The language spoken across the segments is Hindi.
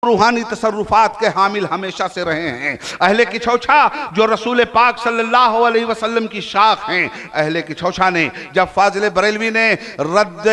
रूहानी तसर्रुफात के हामिल हमेशा से रहे हैं। अहले की छौछा जो रसूल पाक सल्लल्लाहु अलैहि वसल्लम की शाख हैं, अहले की छौछा ने जब फाजिल बरेलवी ने रद्द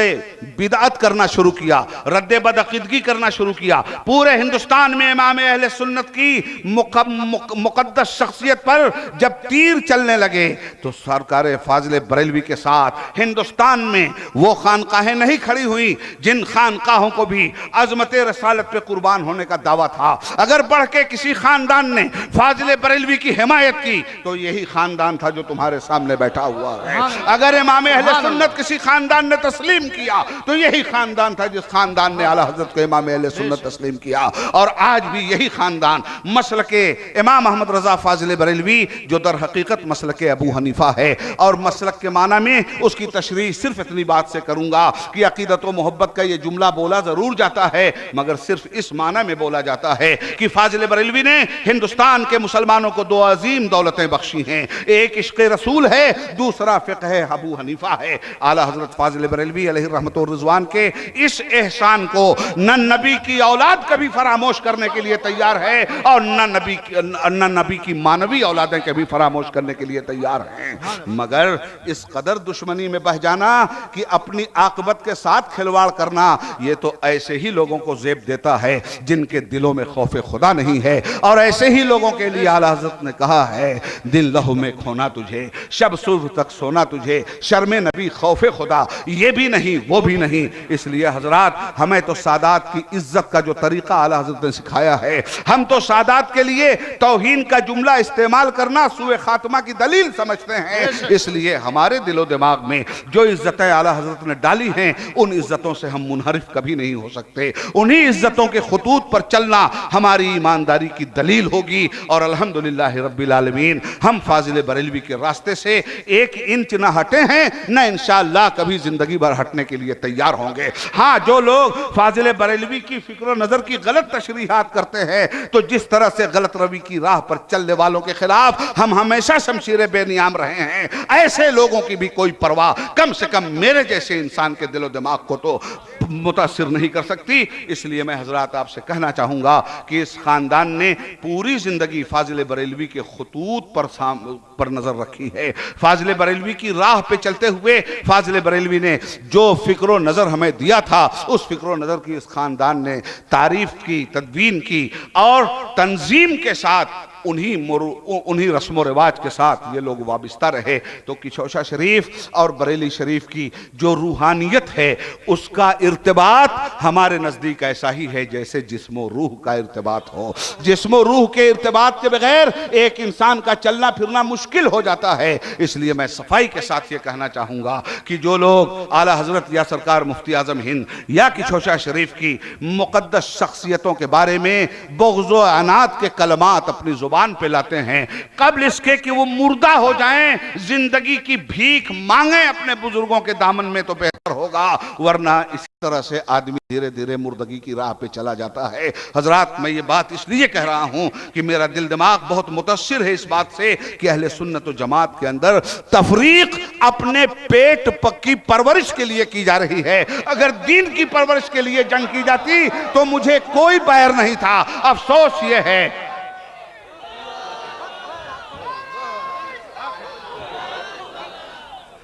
बिदअत करना शुरू किया, रद्द बदअकीदगी करना शुरू किया, पूरे हिंदुस्तान में इमाम अहले सुन्नत की मुकद्दस शख्सियत पर जब तीर चलने लगे तो सरकार फाजिल बरेलवी के साथ हिंदुस्तान में वो खानकाहें नहीं खड़ी हुई जिन खानकाहों को भी अजमत रसालत पे कुर्बान होने का दावा था। अगर बढ़ के किसी खानदान ने फाजिल बरेलवी की हिमायत की तो यही खानदान था जो तुम्हारे सामने बैठा हुआ है। अगर इमाम अहले सुन्नत किसी खानदान ने तस्लीम किया तो यही खानदान था जिस खानदान ने आला हजरत को इमाम अहले सुन्नत तस्लीम किया। और आज भी यही खानदान मसलके इमाम अहमद रजा फाजिल बरेलवी जो दर हकीकत मसलके अबू हनीफा है, और मसलक के माना में उसकी तशरीह सिर्फ इतनी बात से करूंगा कि अकीदत व मोहब्बत का ये जुमला बोला जरूर जाता है मगर सिर्फ इस माना में बोला जाता है कि फाजिल बरेलवी ने हिंदुस्तान के मुसलमानों को दो अजीम दौलतें बख्शी हैं, एक इश्क रसूल है, दूसरा फिक़्ह है अबू हनीफा है। आला हजरत फाजिल बरेलवी अलैहि रहमत व रिज़वान के इस एहसान को न नबी की औलाद कभी फरामोश करने के लिए तैयार है और न नबी की मानवी औलादें कभी फरामोश करने के लिए तैयार हैं। मगर इस कदर दुश्मनी में बह जाना कि अपनी आकबत के साथ खिलवाड़ करना, ये तो ऐसे ही लोगों को ज़ेब देता है जिनके दिलों में खौफ खुदा नहीं है। और ऐसे ही लोगों के लिए आला हज़रत ने कहा है, दिल लहू में खोना तुझे, शब सुबह तक सोना तुझे, शर्म नबी खौफ खुदा, ये भी नहीं वो भी नहीं। इसलिए हजरात हमें तो सादात की इज्जत का जो तरीका आला हज़रत ने सिखाया है, हम तो सादात के लिए तौहीन का जुमला इस्तेमाल करना सुए खात्मा की दलील समझते हैं। इसलिए हमारे दिलो दिमाग में जो इज्जतें आला हज़रत ने डाली हैं उन इज्जतों से हम मुनहरिफ कभी नहीं हो सकते। उन्हीं इज्जतों के खुतूत पर चलना हमारी ईमानदारी की दलील होगी। और अल्हम्दुलिल्लाह रब्बिल आलमीन हम फाजिल बरेलवी के रास्ते से एक इंच ना हटे हैं, न इंशाअल्लाह कभी जिंदगी भर हटने के लिए तैयार होंगे। हाँ, जो लोग फाजिल बरेलवी की फिक्र नजर की गलत तशरीहात करते हैं तो जिस तरह से गलत रवी की राह पर चलने वालों के खिलाफ हम हमेशा शमशीर बेनियाम रहे हैं, ऐसे लोगों की भी कोई परवाह कम से कम मेरे जैसे इंसान के दिलो दिमाग को तो मुतासिर नहीं कर सकती। इसलिए मैं हजरात आपसे कहना चाहूंगा कि इस खानदान ने पूरी जिंदगी फाजिल बरेलवी के खुतूत पर नजर रखी है। फाजिल बरेलवी की राह पे चलते हुए फाजिल बरेलवी ने जो फिक्र नजर हमें दिया था उस फिक्र नजर की इस खानदान ने तारीफ की, तदवीन की और तंजीम के साथ उन्हीं रस्म व रिवाज के साथ ये लोग वाबिस्ता रहे। तो किशोशा शरीफ और बरेली शरीफ की जो रूहानियत है उसका इर्तिबात हमारे नज़दीक ऐसा ही है जैसे जिस्म रूह का इर्तिबात हो। जिस्म रूह के इर्तिबात के बगैर एक इंसान का चलना फिरना मुश्किल हो जाता है। इसलिए मैं सफाई के साथ ये कहना चाहूँगा कि जो लोग आला हजरत या सरकार मुफ्ती आजम हिंद या किशोशा शरीफ की मुक़द्दस शख्सियतों के बारे में बुग़्ज़ व अनात के कलमात अपनी जुबान पे लाते हैं, कब्ल इसके कि वो मुर्दा हो जाएं, जिंदगी की भीख मांगे अपने बुजुर्गों के दामन में तो बेहतर होगा, वरना इसी तरह से आदमी धीरे धीरे मुर्दगी की राह पे चला जाता है। हजरात मैं ये बात इसलिए कह रहा हूं कि मेरा दिल दिमाग बहुत मुतासिर है इस बात से कि अहले सुन्नत व जमात के अंदर तफरीक अपने पेट की परवरिश के लिए की जा रही है। अगर दीन की परवरिश के लिए जंग की जाती तो मुझे कोई बैर नहीं था। अफसोस ये है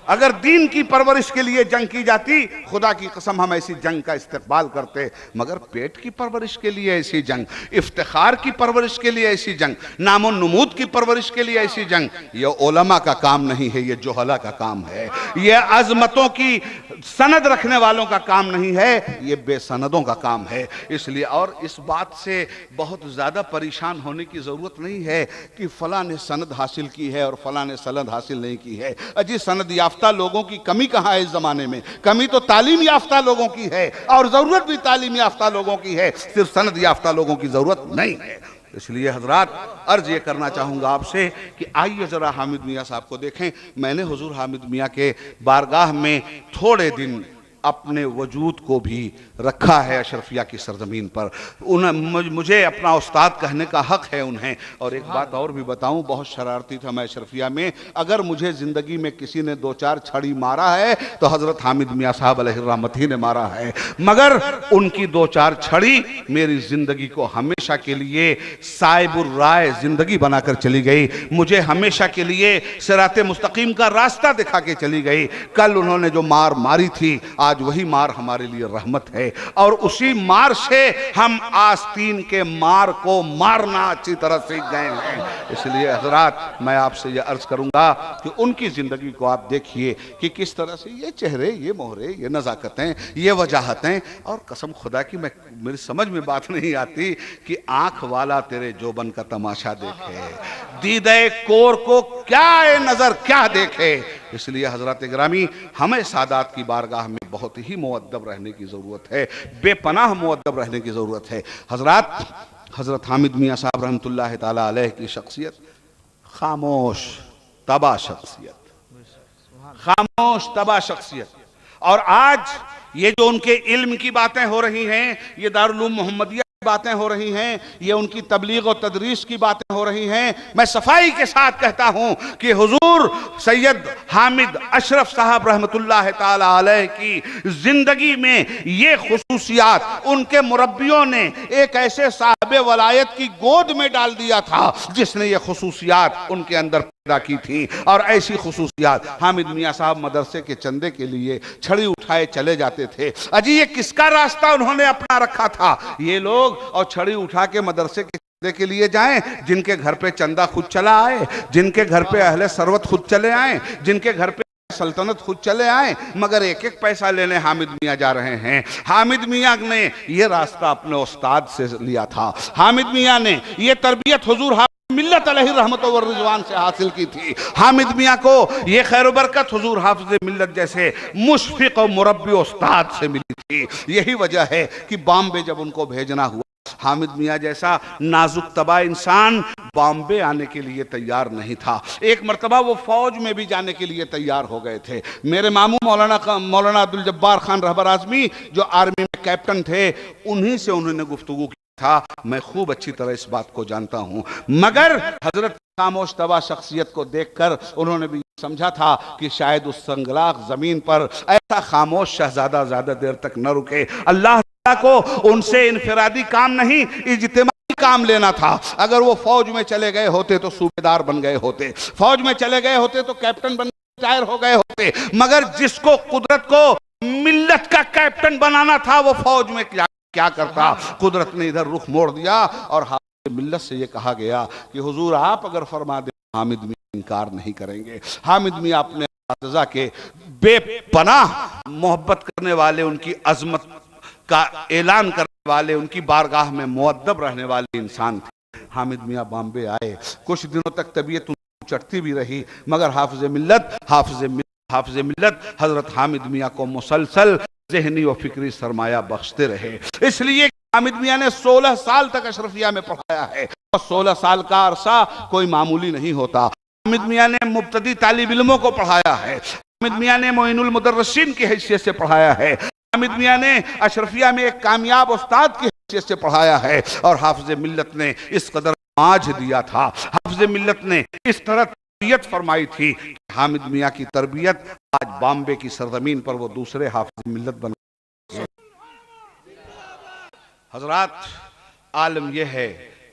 अगर दीन की परवरिश के लिए जंग की जाती, खुदा की कसम हम ऐसी जंग का इस्तेकबाल करते, मगर पेट की परवरिश के लिए ऐसी जंग, इफ्तिखार की परवरिश के लिए ऐसी जंग, नामो नमूद की परवरिश के लिए ऐसी जंग, ये उलमा का काम नहीं है, ये जोहला का काम है। ये अजमतों की सनद रखने वालों का काम नहीं है, ये बेसनदों का काम है। इसलिए और इस बात से बहुत ज़्यादा परेशान होने की ज़रूरत नहीं है कि फ़लाँ ने सनद हासिल की है और फ़लाँ ने सनद हासिल नहीं की है। अजी सनद याफ्ता लोगों की कमी कहाँ है इस जमाने में? कमी तो तालीम याफ्ता लोगों की है और जरूरत भी तालीम याफ्ता लोगों की है, सिर्फ सनद याफ्ता लोगों की जरूरत नहीं है। इसलिए हजरात अर्ज ये करना चाहूँगा आपसे कि आइए ज़रा हामिद मियाँ साहब को देखें। मैंने हुजूर हामिद मियाँ के बारगाह में थोड़े दिन अपने वजूद को भी रखा है अशरफिया की सरजमीन पर। मुझे अपना उस्ताद कहने का हक है उन्हें। और एक बात और भी बताऊं, बहुत शरारती था मैं अशरफिया में। अगर मुझे ज़िंदगी में किसी ने 2-4 छड़ी मारा है तो हज़रत हामिद मियाँ साहब अलैहिर्रहमत ही ने मारा है, मगर उनकी 2-4 छड़ी मेरी ज़िंदगी को हमेशा के लिए साइबुर राय ज़िंदगी बनाकर चली गई, मुझे हमेशा के लिए सिराते मुस्तकीम का रास्ता दिखा के चली गई। कल उन्होंने जो मार मारी थी, आज वही मार हमारे लिए रहमत है, और उसी मार से हम आस्तीन के मार को मारना अच्छी तरह सीख गए हैं। इसलिए हजरात, मैं आपसे यह अर्ज करूंगा कि उनकी जिंदगी को आप देखिए कि किस तरह से ये चेहरे, ये मोहरे, ये नज़ाकतें, ये वजाहतें, और कसम खुदा की मेरी समझ में बात नहीं आती कि आंख वाला तेरे जोबन का तमाशा देखे, दीदे कोर को क्या नजर क्या देखे। इसलिए हजरत गिरामी, हमें सादात की बारगाह में बहुत ही मुअद्दब रहने की ज़रूरत है, बेपनाह मुअद्दब रहने की ज़रूरत है। हज़रत हामिद मियाँ साहब रहमतुल्लाह ताला अलैह की शख्सियत खामोश तबा शख्सियत, खामोश तबा शख्सियत। और आज ये जो उनके इल्म की बातें हो रही हैं, ये दारुल उलूम मोहम्मदिया बातें हो रही हैं, ये उनकी तबलीग और तदरीस की बातें हो रही हैं, मैं सफाई के साथ कहता हूं कि हुजूर सैयद हामिद अशरफ साहब रहमतुल्लाह ताला अलैह की जिंदगी में ये खुसूसियात उनके मुरब्बियों ने एक ऐसे साहिब वलायत की गोद में डाल दिया था जिसने ये खुसूसियात उनके अंदर पैदा की थी। और ऐसी खुसूसियात, हामिद मियाँ साहब मदरसे के चंदे के लिए छड़ी उठाए चले जाते थे। अजी ये किसका रास्ता उन्होंने अपना रखा था? ये लोग और छड़ी उठा के मदरसे के लिए जाएं जिनके घर पे चंदा खुद चला आए, जिनके घर पे अहले सरवत खुद चले आए, जिनके घर पे सल्तनत खुद चले आए, मगर एक एक पैसा लेने हामिद मियाँ जा रहे हैं। हामिद मियाँ ने ये रास्ता अपने उस्ताद से लिया था। हामिद मियाँ ने ये तरबियत हुजूर मिल्लत अलैहि रहमत व रिजवान से हासिल की थी। हामिद मियाँ को ये खैर बरकत हुजूर हाफिज़ मिल्लत जैसे मुशफिक और मुरब्बी उस्ताद से मिली थी। यही वजह है कि बॉम्बे जब उनको भेजना हुआ, हामिद मियाँ जैसा नाजुक तबा इंसान बॉम्बे आने के लिए तैयार नहीं था। एक मरतबा वो फौज में भी जाने के लिए तैयार हो गए थे। मेरे मामू मौलाना अब्दुल जब्बार खान रहबर आज़मी जो आर्मी में कैप्टन थे, उन्हीं से उन्होंने गुफ्तगू था। मैं खूब अच्छी तरह इस बात को जानता हूं, मगर हजरत खामोश तबा शख्सियत को देखकर उन्होंने भी समझा था कि शायद उस संगलाख जमीन पर ऐसा खामोश शहजादा ज्यादा देर तक न रुके। अल्लाह को उनसे इनफरादी काम नहीं, इज्तिमाई काम लेना था। अगर वो फौज में चले गए होते तो सूबेदार बन गए होते, फौज में चले गए होते तो कैप्टन बन रिटायर हो गए होते, मगर जिसको कुदरत को मिल्लत का कैप्टन बनाना था वो फौज में क्या करता। कुदरत ने इधर रुख मोड़ दिया और हामिद मिल्लत से ये कहा गया कि हुजूर आप अगर फरमा दे हामिद मियाँ इनकार नहीं करेंगे। हामिद मियाँ अपने अज़ा के बेपनाह मोहब्बत करने वाले, उनकी अजमत का ऐलान करने वाले, उनकी बारगाह में मुअद्दब रहने वाले इंसान थे। हामिद मियाँ बॉम्बे आए, कुछ दिनों तक तबीयत चढ़ती भी रही, मगर हाफिज़ मिल्लत हजरत हामिद मियाँ को मुसलसल ज़हनी और फिक्री सरमाया बख्शते रहे। इसलिए हामिद मियाँ ने 16 साल तक अशरफिया में पढ़ाया है, और 16 साल का अरसा कोई मामूली नहीं होता। हामिद मियाँ ने मुब्तदी तालिब इल्मों को पढ़ाया है, हामिद मियाँ ने मोइनुल मुदर्रिसीन की हैसियत से पढ़ाया है, हामिद मियाँ ने अशरफिया में एक कामयाब उस्ताद की हैसियत से पढ़ाया है। और हाफिज़ मिल्लत ने इस कदर आज दिया था, हाफिज़ मिल्लत ने इस तरह तरबियत फरमाई थी कि हामिद मियाँ की तरबियत आज बॉम्बे की सरजमीन पर वो दूसरे हाफिज़ मिल्लत बन गए। हजरात, आलम यह है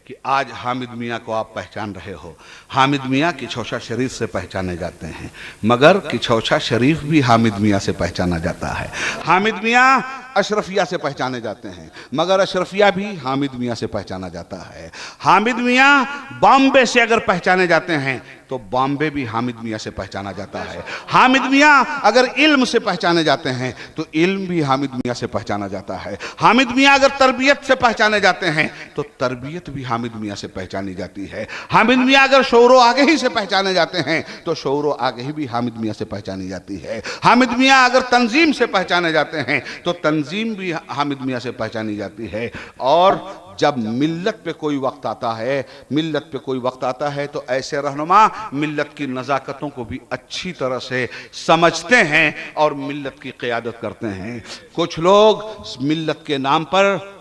कि आज हामिद मियाँ को आप पहचान रहे हो। हामिद मियाँ किछौशा शरीफ से पहचाने जाते हैं, मगर किछौशा शरीफ भी हामिद मियाँ से पहचाना जाता है। हामिद मियाँ अशरफिया से पहचाने जाते हैं, मगर अशरफिया भी हामिद मियाँ से पहचाना जाता है। हामिद मियाँ बॉम्बे से अगर पहचाने जाते हैं तो बॉम्बे भी हामिद मियाँ से पहचाना जाता है। हामिद मियाँ अगर इल्म से पहचाने जाते हैं तो इल्म भी हामिद मियाँ से पहचाना जाता है। हामिद मियाँ अगर तरबियत से पहचाने जाते हैं तो तरबियत भी हामिद मियाँ से पहचानी जाती है। हामिद मियाँ अगर शौरो आगही से पहचाने जाते हैं तो शौरो आगही भी हामिद मियाँ से पहचानी जाती है। हामिद मियाँ अगर तंजीम से पहचाने जाते हैं तो तंजीम तंजीम भी हामिद मियाँ से पहचानी जाती है। और जब मिल्लत पे कोई वक्त आता है, मिल्लत पे कोई वक्त आता है तो ऐसे रहनुमा मिल्लत की नज़ाकतों को भी अच्छी तरह से समझते हैं और मिल्लत की क़ियादत करते हैं। कुछ लोग मिल्लत के नाम पर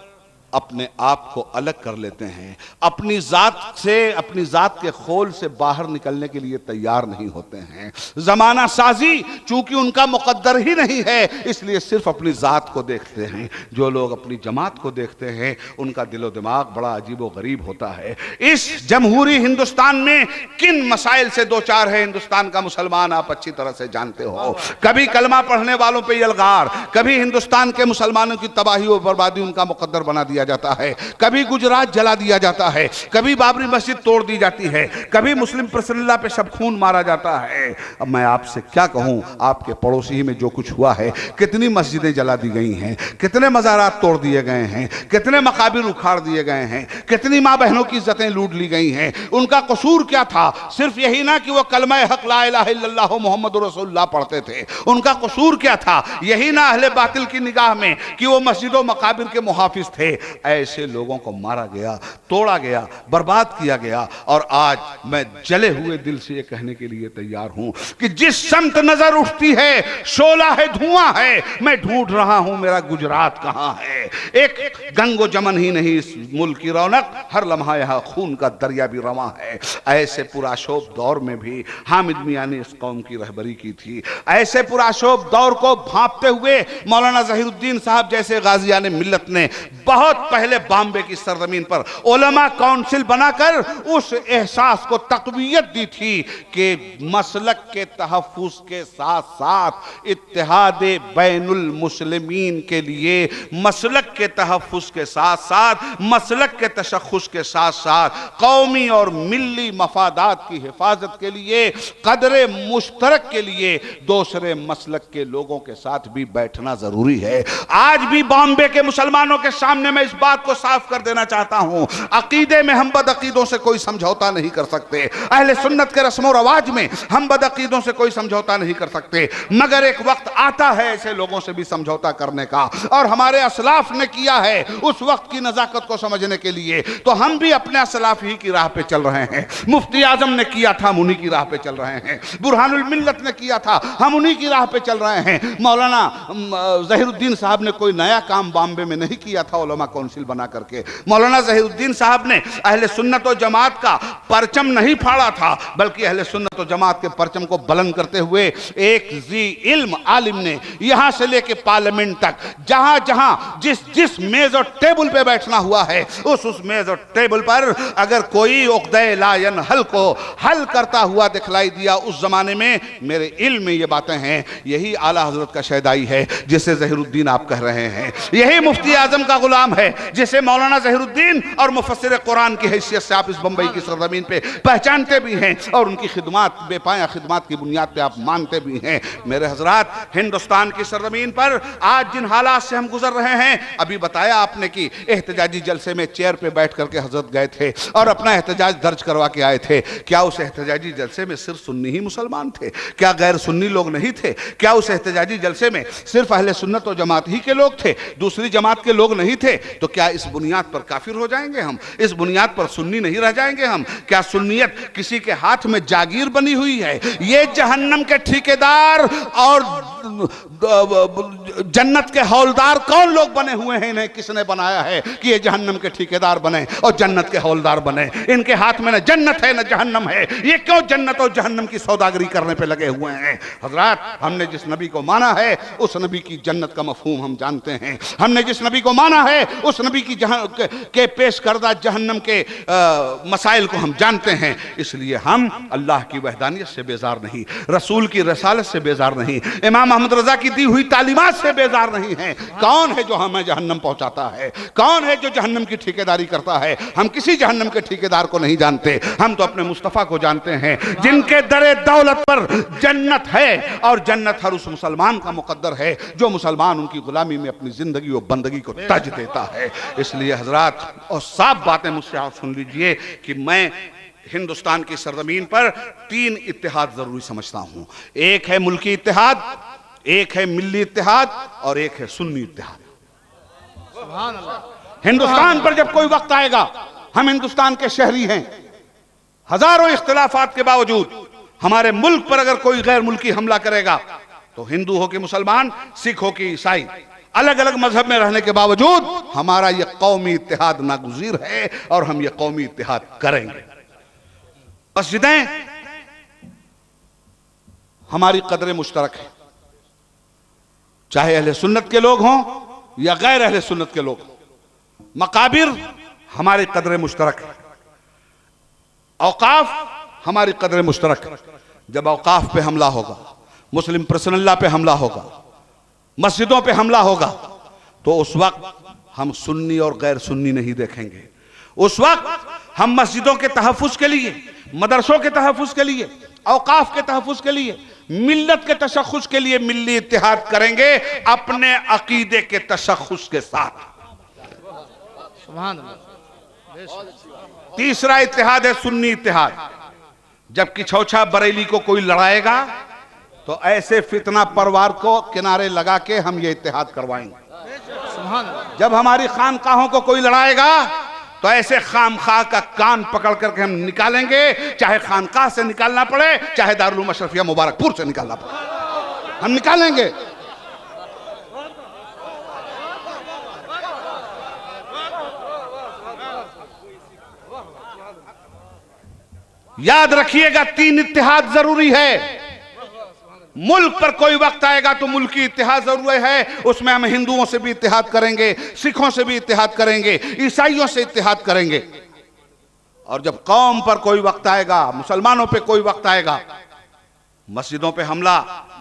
अपने आप को अलग कर लेते हैं, अपनी जात से, अपनी जात के खोल से बाहर निकलने के लिए तैयार नहीं होते हैं। जमाना साजी चूंकि उनका मुकद्दर ही नहीं है, इसलिए सिर्फ अपनी जात को देखते हैं। जो लोग अपनी जमात को देखते हैं उनका दिलो दिमाग बड़ा अजीबो गरीब होता है। इस जमहूरी हिंदुस्तान में किन मसाइल से दो चार है हिंदुस्तान का मुसलमान, आप अच्छी तरह से जानते हो। कभी कलमा पढ़ने वालों पे यलगार, कभी हिंदुस्तान के मुसलमानों की तबाही और बर्बादी उनका मुकद्दर बना दिया जाता है, कभी गुजरात जला दिया जाता है, कभी बाबरी मस्जिद तोड़ दी जाती है, कभी मुस्लिम पर्सनल्ला पे सब खून मारा जाता है। अब मैं आपसे क्या कहूं, आपके पड़ोसी में जो कुछ हुआ है, कितनी मस्जिदें जला दी गई हैं, कितने मज़ारात तोड़ दिए गए हैं, कितने मकाबिर उखाड़ दिए गए हैं, कितनी माँ बहनों की इज्जतें लूट ली गई हैं। उनका कसूर क्या था? सिर्फ यही ना कि वो कलमा हक ला इलाहा इल्लल्लाह मुहम्मदुर रसूलुल्लाह पढ़ते थे। उनका कसूर क्या था? यही ना अहले बातिल की निगाह में कि वो मस्जिदों मकाबिर के मुहाफिज थे। ऐसे लोगों को मारा गया, तोड़ा गया, बर्बाद किया गया। और आज मैं जले हुए दिल से ये कहने के लिए तैयार हूं कि जिस समत नजर उठती है शोला है, धुआं है, मैं ढूंढ रहा हूं मेरा गुजरात कहां है। एक गंगो जमन ही नहीं इस मुल्क की रौनक, हर लम्हा यहां खून का दरिया भी रवां है। ऐसे पुराशोभ दौर में भी हामिद मियां ने इस कौम की रहबरी की थी। ऐसे पुराशोभ दौर को भांपते हुए मौलाना ज़हीरुद्दीन साहब जैसे गाजियाने मिल्लत ने बहुत पहले बॉम्बे की सरजमीन पर उलमा काउंसिल बनाकर उस एहसास को तक़वियत दी थी कि मसलक के तहफ़्फ़ुज़ के साथ साथ इत्तिहाद बैनुल मुस्लिमीन के लिए, मसलक के तहफ़्फ़ुज़ के साथ साथ मसलक के तशख़्ख़ुस के साथ साथ कौमी और मिल्ली मफादात की हिफाजत के लिए, क़द्र मुश्तरक के लिए दूसरे मसलक के लोगों के साथ भी बैठना जरूरी है। आज भी बॉम्बे के मुसलमानों के सामने मैं इस बात को साफ कर देना चाहता हूं, अकीदे में हम बदअकीदों से कोई समझौता नहीं कर सकते। अहले सुन्नत के रस्म और रवाज में हम बदअकीदों से कोई समझौता नहीं कर सकते, मगर एक वक्त आता है ऐसे लोगों से भी समझौता करने का, और हमारे असलाफ ने किया है उस वक्त की नजाकत को समझने के लिए। तो हम भी अपने असलाफ ही की राह पे चल रहे हैं। मुफ्ती आजम ने किया था, हम उन्हीं की राह पे चल रहे हैं। बुरहानुल मिल्लत ने किया था, हम उन्हीं की राह पे चल रहे हैं। मौलाना ज़हीरुद्दीन साहब ने कोई नया काम बॉम्बे में नहीं किया था उलमा काउंसिल बना करके। मौलाना ज़हीरुद्दीन साहब ने अहले सुन्नत व जमात का परचम नहीं फाड़ा था, बल्कि अहले सुन्नत व जमात के परचम को बुलंद करते हुए एक जी इल्म आलिम ने यहां से लेके पार्लियामेंट तक जहां जहां जिस जिस मेज और टेबल पे बैठना हुआ है, उस मेज और टेबल पर अगर कोई उक़्दे ला यनहल को हल करता हुआ दिखलाई दिया, उस जमाने में मेरे इल्म में ये बातें हैं, यही आला हजरत का शहदाई है जिसे ज़हीरुद्दीन आप कह रहे हैं। यही मुफ्ती आजम का गुलाम है जिसे मौलाना ज़हीरुद्दीन और मुफस्सिर कुरान की हैसियत से आप इस बंबई की सरजमीन पे पहचानते भी हैं और उनकी खिदमत, बेपाया खिदमत की बुनियाद पे आप मानते भी हैं। मेरे हजरात, हिंदुस्तान की सरजमीन पर आज जिन हालात से हम गुजर रहे हैं, अभी बताया आपने कि एहतजाजी जलसे में चेयर पे बैठ करके हजरत गए थे और अपना एहतजाज दर्ज करवा के आए थे। क्या उस एहतजाजी जलसे में सिर्फ सुन्नी ही मुसलमान थे? क्या गैर सुन्नी लोग नहीं थे? क्या उस एहतजाजी जलसे में सिर्फ अहले सुन्नत व जमात ही के लोग थे, दूसरी जमात के लोग नहीं थे? तो क्या इस बुनियाद पर काफिर हो जाएंगे हम? इस बुनियाद पर सुन्नी नहीं रह जाएंगे हम? क्या सुन्नियत किसी के हाथ में जागीर बनी हुई है? ये जहन्नम के ठेकेदार और जन्नत के हौलदार कौन लोग बने हुए हैं? इन्हें किसने बनाया है कि ये जहन्नम के ठेकेदार बने और जन्नत के हौलदार बने? इनके हाथ में न जन्नत है न जहन्नम है, ये क्यों जन्नत और जहन्नम की सौदागरी करने पे लगे हुए हैं? हजरात, हमने जिस नबी को माना है उस नबी की जन्नत का मफहूम हम जानते हैं। हमने जिस नबी को माना है उस नबी की के पेश करदा जहन्नम के मसाइल को हम जानते हैं। इसलिए हम अल्लाह की वहदानियत से बेजार नहीं, रसूल की रसालत से बेजार नहीं, इमाम अहमद रजा की दी हुई तालीमात से बेजार नहीं हैं। कौन है जो हमें जहन्नम पहुंचाता है? कौन है जो जहन्नम की ठेकेदारी करता है? हम किसी जहन्नम के ठेकेदार को नहीं जानते, हम तो अपने मुस्तफ़ा को जानते हैं जिनके दरे दौलत पर जन्नत है, और जन्नत हर उस मुसलमान का मुकद्दर है जो मुसलमान उनकी गुलामी में अपनी जिंदगी और बंदगी को तज देता है। इसलिए हजरात, और साफ बातें मुझसे आप सुन लीजिए कि मैं हिंदुस्तान की सरजमीन पर 3 इत्तेहाद जरूरी समझता हूं। एक है मुल्की इत्तेहाद, एक है मिल्ली इत्तेहाद और एक है सुन्नी इत्तेहाद। हिंदुस्तान पर जब कोई वक्त आएगा, हम हिंदुस्तान के शहरी हैं, हजारों इख्तिलाफात के बावजूद हमारे मुल्क पर अगर कोई गैर मुल्की हमला करेगा तो हिंदू हो कि मुसलमान, सिख हो कि ईसाई, अलग अलग मजहब में रहने के बावजूद हमारा यह कौमी इत्तेहाद नागुज़ीर है और हम यह कौमी इत्तेहाद करेंगे। मस्जिदें हमारी कदर मुश्तरक है, चाहे अहले सुन्नत के लोग हों या गैर अहले सुन्नत के लोग। मकाबिर हमारी कदर मुश्तरक है, औकाफ हमारी कदर मुश्तरक है। जब औकाफ पे हमला होगा, मुस्लिम पर्सनल्ला पे हमला होगा, मस्जिदों पे हमला होगा, तो उस वक्त हम सुन्नी और गैर सुन्नी नहीं देखेंगे। उस वक्त हम मस्जिदों के तहफ़्फ़ुज़ के लिए, मदरसों के तहफ़्फ़ुज़ के लिए, औकाफ के तहफ़्फ़ुज़ के लिए, मिल्लत के तशख़्ख़ुस के लिए मिल्ली इत्तेहाद करेंगे अपने अकीदे के तशख़्ख़ुस के साथ। तीसरा इत्तेहाद है सुन्नी इत्तेहाद। जब किछौछा बरेली को कोई लड़ाएगा तो ऐसे फितना परवार को किनारे लगा के हम ये इत्तेहाद करवाएंगे। जब हमारी खानकाहों को कोई लड़ाएगा तो ऐसे खामखा का कान पकड़ करके हम निकालेंगे, चाहे खानकाह से निकालना पड़े, चाहे दारुल उलूम अशरफिया मुबारकपुर से निकालना पड़े, हम निकालेंगे। याद रखिएगा, तीन इत्तेहाद जरूरी है। मुल्क पर कोई वक्त आएगा तो मुल्क की इत्तेहाद जरूरी है, उसमें हम हिंदुओं से भी इत्तेहाद करेंगे, सिखों से भी इत्तेहाद करेंगे, ईसाइयों से इत्तेहाद करेंगे। और जब कौम पर कोई वक्त आएगा, मुसलमानों पे कोई वक्त आएगा, मस्जिदों पे हमला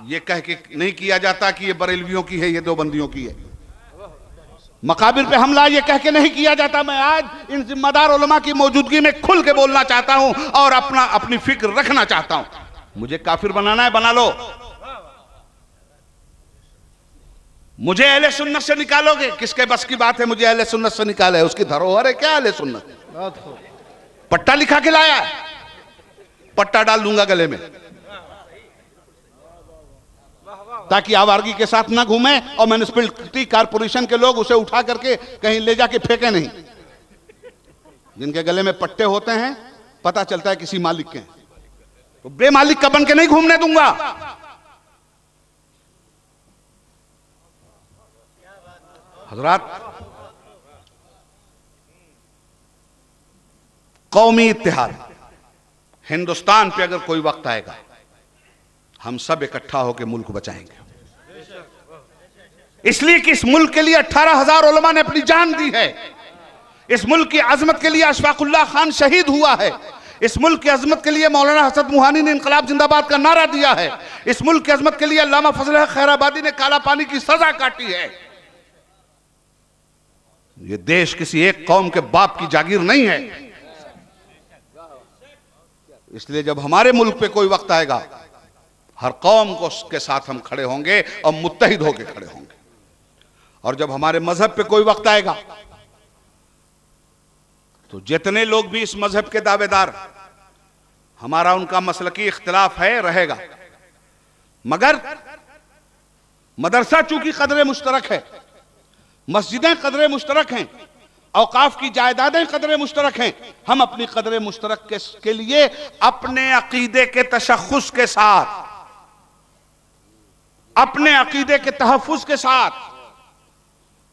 ये कह के नहीं किया जाता कि ये बरेलवियों की है, ये देवबंदियों की है। मकाबिर पे हमला ये कह के नहीं किया जाता। मैं आज इन जिम्मेदार उलमा की मौजूदगी में खुल के बोलना चाहता हूं और अपनी फिक्र रखना चाहता हूं। मुझे काफिर बनाना है, बना लो, मुझे अहले सुन्नत से निकालोगे, किसके बस की बात है मुझे अहले सुन्नत से निकाले? उसकी धरोहर है क्या अहले सुन्नत? पट्टा लिखा के लाया है, पट्टा डाल दूंगा गले में ताकि आवारगी के साथ ना घूमे और म्युनिसिपैलिटी कारपोरेशन के लोग उसे उठा करके कहीं ले जाके फेंके नहीं। जिनके गले में पट्टे होते हैं पता चलता है किसी मालिक के, तो बेमालिक का बन के नहीं घूमने दूंगा। हजरात, कौमी इत्तेहाद, हिंदुस्तान पे अगर कोई वक्त आएगा हम सब इकट्ठा होकर मुल्क बचाएंगे। इसलिए कि इस मुल्क के लिए 18,000 उलमा ने अपनी जान दी है। इस मुल्क की अजमत के लिए अशफाकुल्लाह खान शहीद हुआ है। इस मुल्क की अजमत के लिए मौलाना हसन मुहानी ने इनकलाब जिंदाबाद का नारा दिया है। इस मुल्क की अजमत के लिए अल्लामा फजल खैराबादी ने काला पानी की सजा काटी है। ये देश किसी एक कौम के बाप की जागीर नहीं है। इसलिए जब हमारे मुल्क पे कोई वक्त आएगा हर कौम को के साथ हम खड़े होंगे और मुत्तहिद होकर खड़े होंगे। और जब हमारे मजहब पे कोई वक्त आएगा तो जितने लोग भी इस मजहब के दावेदार, हमारा उनका मसलकी इख्तिलाफ है, रहेगा, मगर मदरसा चूंकि कदर मुश्तरक है, मस्जिदें कदर मुश्तरक हैं, औकाफ की जायदादें कदर मुश्तरक हैं, हम अपनी कदर मुश्तरक के लिए अपने अकीदे के तशख़्ख़ुस के साथ, अपने अकीदे के तहफ़्फ़ुज़ के साथ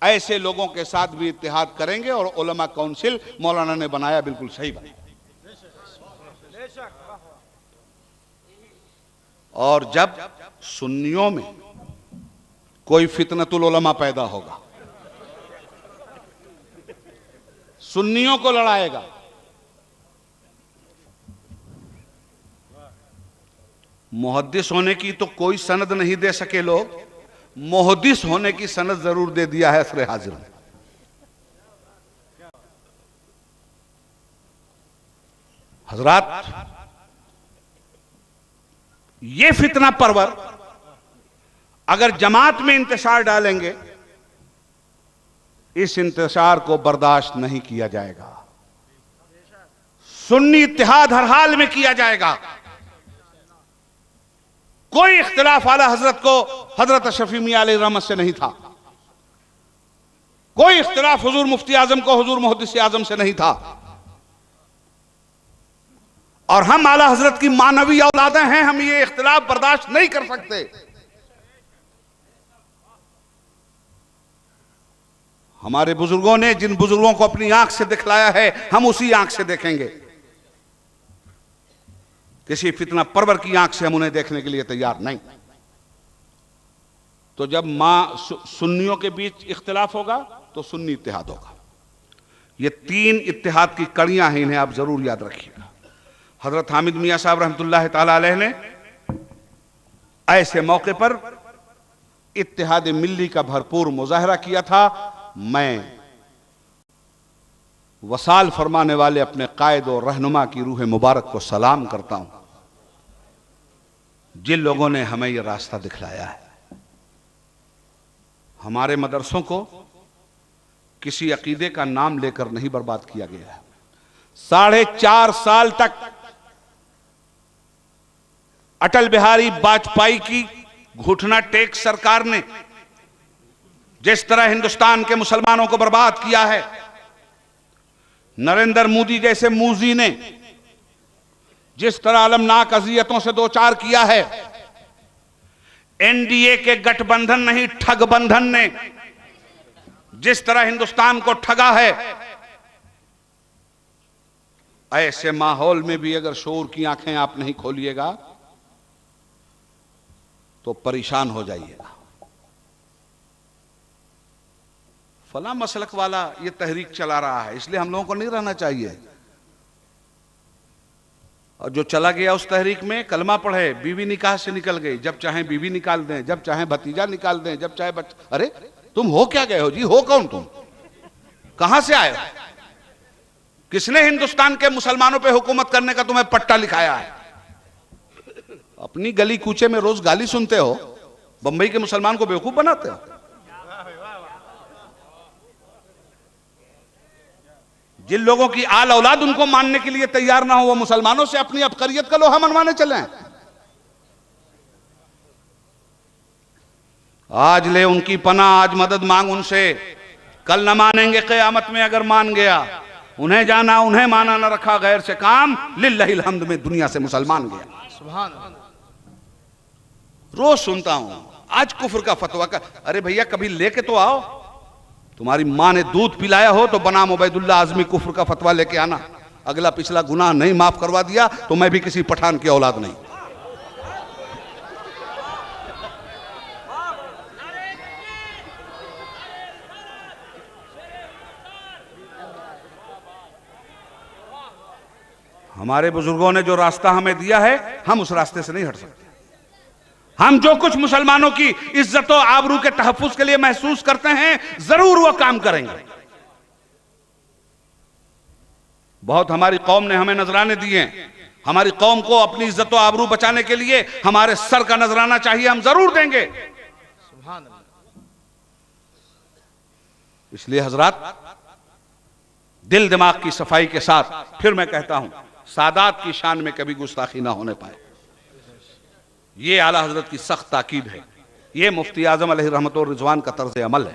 ऐसे लोगों के साथ भी इत्तेहाद करेंगे। और उलमा काउंसिल मौलाना ने बनाया, बिल्कुल सही बनाया। और जब सुन्नियों में कोई फितनतुल उलमा पैदा होगा, सुन्नियों को लड़ाएगा, मुहद्दिस होने की तो कोई सनद नहीं दे सके लोग, मुहद्दिस होने की सनद जरूर दे दिया है असरे हाजिर में। हजरात, ये फितना परवर अगर जमात में इंतशार डालेंगे, इस इंतशार को बर्दाश्त नहीं किया जाएगा। सुन्नी इत्तेहाद हर हाल में किया जाएगा। कोई इख्तिलाफ आला हजरत को हजरत शफी मियां अलैहि रहमत से नहीं था। कोई इख्तिलाफ हुजूर मुफ्ती आजम को हुजूर मुहद्दिस आजम से नहीं था। और हम आला हजरत की मानवी औलादें हैं, हम ये इख्तिलाफ बर्दाश्त नहीं कर सकते। हमारे बुजुर्गों ने जिन बुजुर्गों को अपनी आंख से दिखलाया है, हम उसी आंख से देखेंगे। किसी फितना परवर की आंख से हम उन्हें देखने के लिए तैयार नहीं। तो जब सुन्नियों के बीच इख्तिलाफ होगा तो सुन्नी इत्तेहाद होगा। ये 3 इत्तेहाद की कड़ियां हैं, इन्हें आप जरूर याद रखिएगा। हजरत हामिद मियां साहब रहमतुल्लाह ताला अलैह ने ऐसे मौके पर इत्तेहाद मिल्ली का भरपूर मुजाहरा किया था। मैं वसाल फरमाने वाले अपने कायद और रहनुमा की रूह मुबारक को सलाम करता हूं, जिन लोगों ने हमें यह रास्ता दिखलाया है। हमारे मदरसों को किसी अकीदे का नाम लेकर नहीं बर्बाद किया गया है। 4.5 साल तक अटल बिहारी वाजपेयी की घुटना टेक सरकार ने जिस तरह हिंदुस्तान के मुसलमानों को बर्बाद किया है, नरेंद्र मोदी जैसे मूजी ने जिस तरह अलमनाक अजियतों से दो चार किया है, एनडीए के गठबंधन नहीं ठगबंधन ने जिस तरह हिंदुस्तान को ठगा है, ऐसे माहौल में भी अगर शोर की आंखें आप नहीं खोलिएगा तो परेशान हो जाइएगा। फला मसलक वाला ये तहरीक चला रहा है, इसलिए हम लोगों को नहीं रहना चाहिए। और जो चला गया उस तहरीक में, कलमा पढ़े, बीवी निकाह से निकल गई, जब चाहे बीवी निकाल दें, जब चाहे भतीजा निकाल दें, जब चाहे अरे तुम हो क्या गए हो जी? हो कौन तुम? कहां से आए हो? किसने हिंदुस्तान के मुसलमानों पे हुकूमत करने का तुम्हें पट्टा लिखाया है? अपनी गली कूचे में रोज गाली सुनते हो, बंबई के मुसलमान को बेवकूफ बनाते हो। जिन लोगों की आल औलाद उनको मानने के लिए तैयार ना हो, वो मुसलमानों से अपनी अबकरियत का लोहा मनवाने चले। आज ले उनकी पनाह, आज मदद मांग उनसे, कल न मानेंगे क़यामत में अगर मान गया। उन्हें जाना उन्हें माना, न रखा गैर से काम, लिल्लाहिल हम्द में दुनिया से मुसलमान गया। सुभान अल्लाह। रोज सुनता हूं आज कुफ्र का फतवा का। अरे भैया कभी लेके तो आओ, तुम्हारी मां ने दूध पिलाया हो तो बनाम उबैदुल्लाह आजमी कुफ्र का फतवा लेके आना। अगला पिछला गुनाह नहीं माफ करवा दिया तो मैं भी किसी पठान की औलाद नहीं। हमारे बुजुर्गों ने जो रास्ता हमें दिया है, हम उस रास्ते से नहीं हट सकते। हम जो कुछ मुसलमानों की इज्जत और आबरू के तहफ्फुज के लिए महसूस करते हैं, जरूर वो काम करेंगे। बहुत हमारी कौम ने हमें नजराने दिए। हमारी कौम को अपनी इज्जत और आबरू बचाने के लिए हमारे सर का नजराना चाहिए, हम जरूर देंगे। इसलिए हजरात, दिल दिमाग की सफाई के साथ फिर मैं कहता हूं, सादात की शान में कभी गुस्ताखी ना होने पाए, ये आला हजरत की सख्त ताकीद है। ये मुफ्ती आजम अलैहि रहमत और रिजवान का तर्ज अमल है।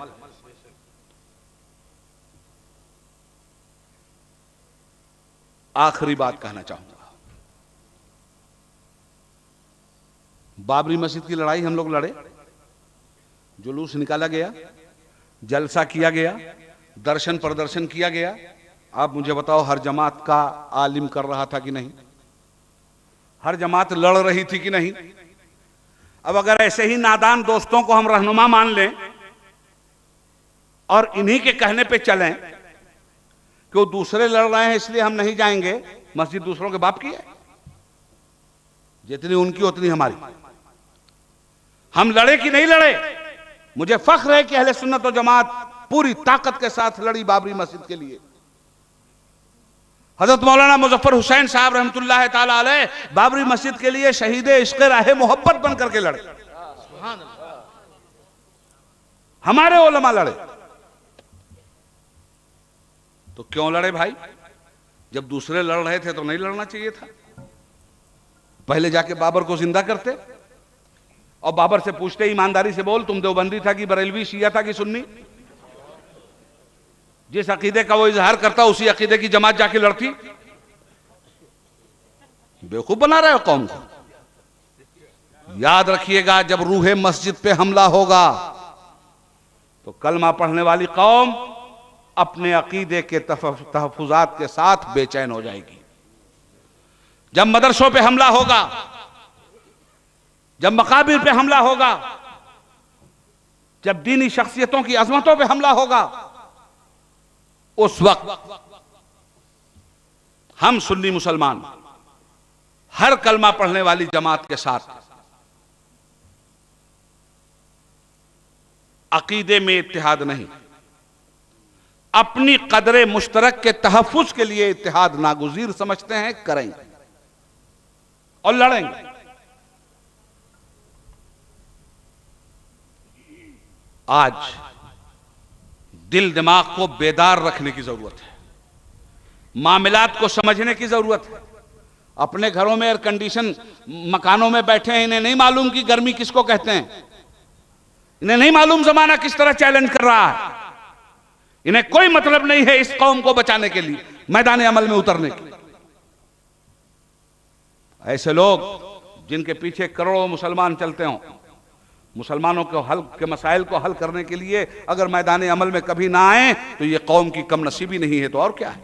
आखिरी बात कहना चाहूंगा, बाबरी मस्जिद की लड़ाई हम लोग लड़े, जुलूस निकाला गया, जलसा किया गया, दर्शन प्रदर्शन किया गया। आप मुझे बताओ, हर जमात का आलिम कर रहा था कि नहीं? हर जमात लड़ रही थी कि नहीं? अब अगर ऐसे ही नादान दोस्तों को हम रहनुमा मान लें और इन्हीं के कहने पे चलें कि वो दूसरे लड़ रहे हैं इसलिए हम नहीं जाएंगे, मस्जिद दूसरों के बाप की है, जितनी उनकी उतनी हमारी। हम लड़े कि नहीं लड़े? मुझे फख्र है कि अहले सुन्नत व जमात पूरी ताकत के साथ लड़ी बाबरी मस्जिद के लिए। हजरत मौलाना मुजफ्फर हुसैन साहब रहमतुल्लाह ताला अलैह बाबरी मस्जिद के लिए शहीद इश्क़ राह मोहब्बत बन करके लड़े। हमारे उलमा लड़े। तो क्यों लड़े भाई? जब दूसरे लड़ रहे थे तो नहीं लड़ना चाहिए था? पहले जाके बाबर को जिंदा करते और बाबर से पूछते, ईमानदारी से बोल, तुम देवबंदी था कि बरेलवी, शिया था कि सुन्नी? जिस अकीदे का वो इजहार करता उसी अकीदे की जमात जाके लड़ती। बेवकूफ बना रहे हो कौम को। याद रखिएगा, जब रूहे मस्जिद पे हमला होगा तो कलमा पढ़ने वाली कौम अपने अकीदे के तहफुजात के साथ बेचैन हो जाएगी। जब मदरसों पे हमला होगा, जब मकाबिर पे हमला होगा, जब दीनी शख्सियतों की अजमतों पे हमला होगा, उस वक्त हम सुन्नी मुसलमान हर कलमा पढ़ने वाली जमात के साथ अकीदे में इत्तिहाद नहीं, अपनी कदरे मुश्तरक के तहफ़्फ़ुज़ के लिए इत्तिहाद नागुज़ीर समझते हैं, करेंगे और लड़ेंगे। आज दिल दिमाग को बेदार रखने की जरूरत है, मामलात को समझने की जरूरत है। अपने घरों में एयर कंडीशन मकानों में बैठे हैं, इन्हें नहीं मालूम कि गर्मी किसको कहते हैं, इन्हें नहीं मालूम जमाना किस तरह चैलेंज कर रहा है। इन्हें कोई मतलब नहीं है इस कौम को बचाने के लिए मैदान अमल में उतरने के। ऐसे लोग जिनके पीछे करोड़ों मुसलमान चलते हों, मुसलमानों को हल के मसाइल को हल करने के लिए अगर मैदान अमल में कभी ना आए तो ये कौम की कम नसीबी नहीं है तो और क्या है।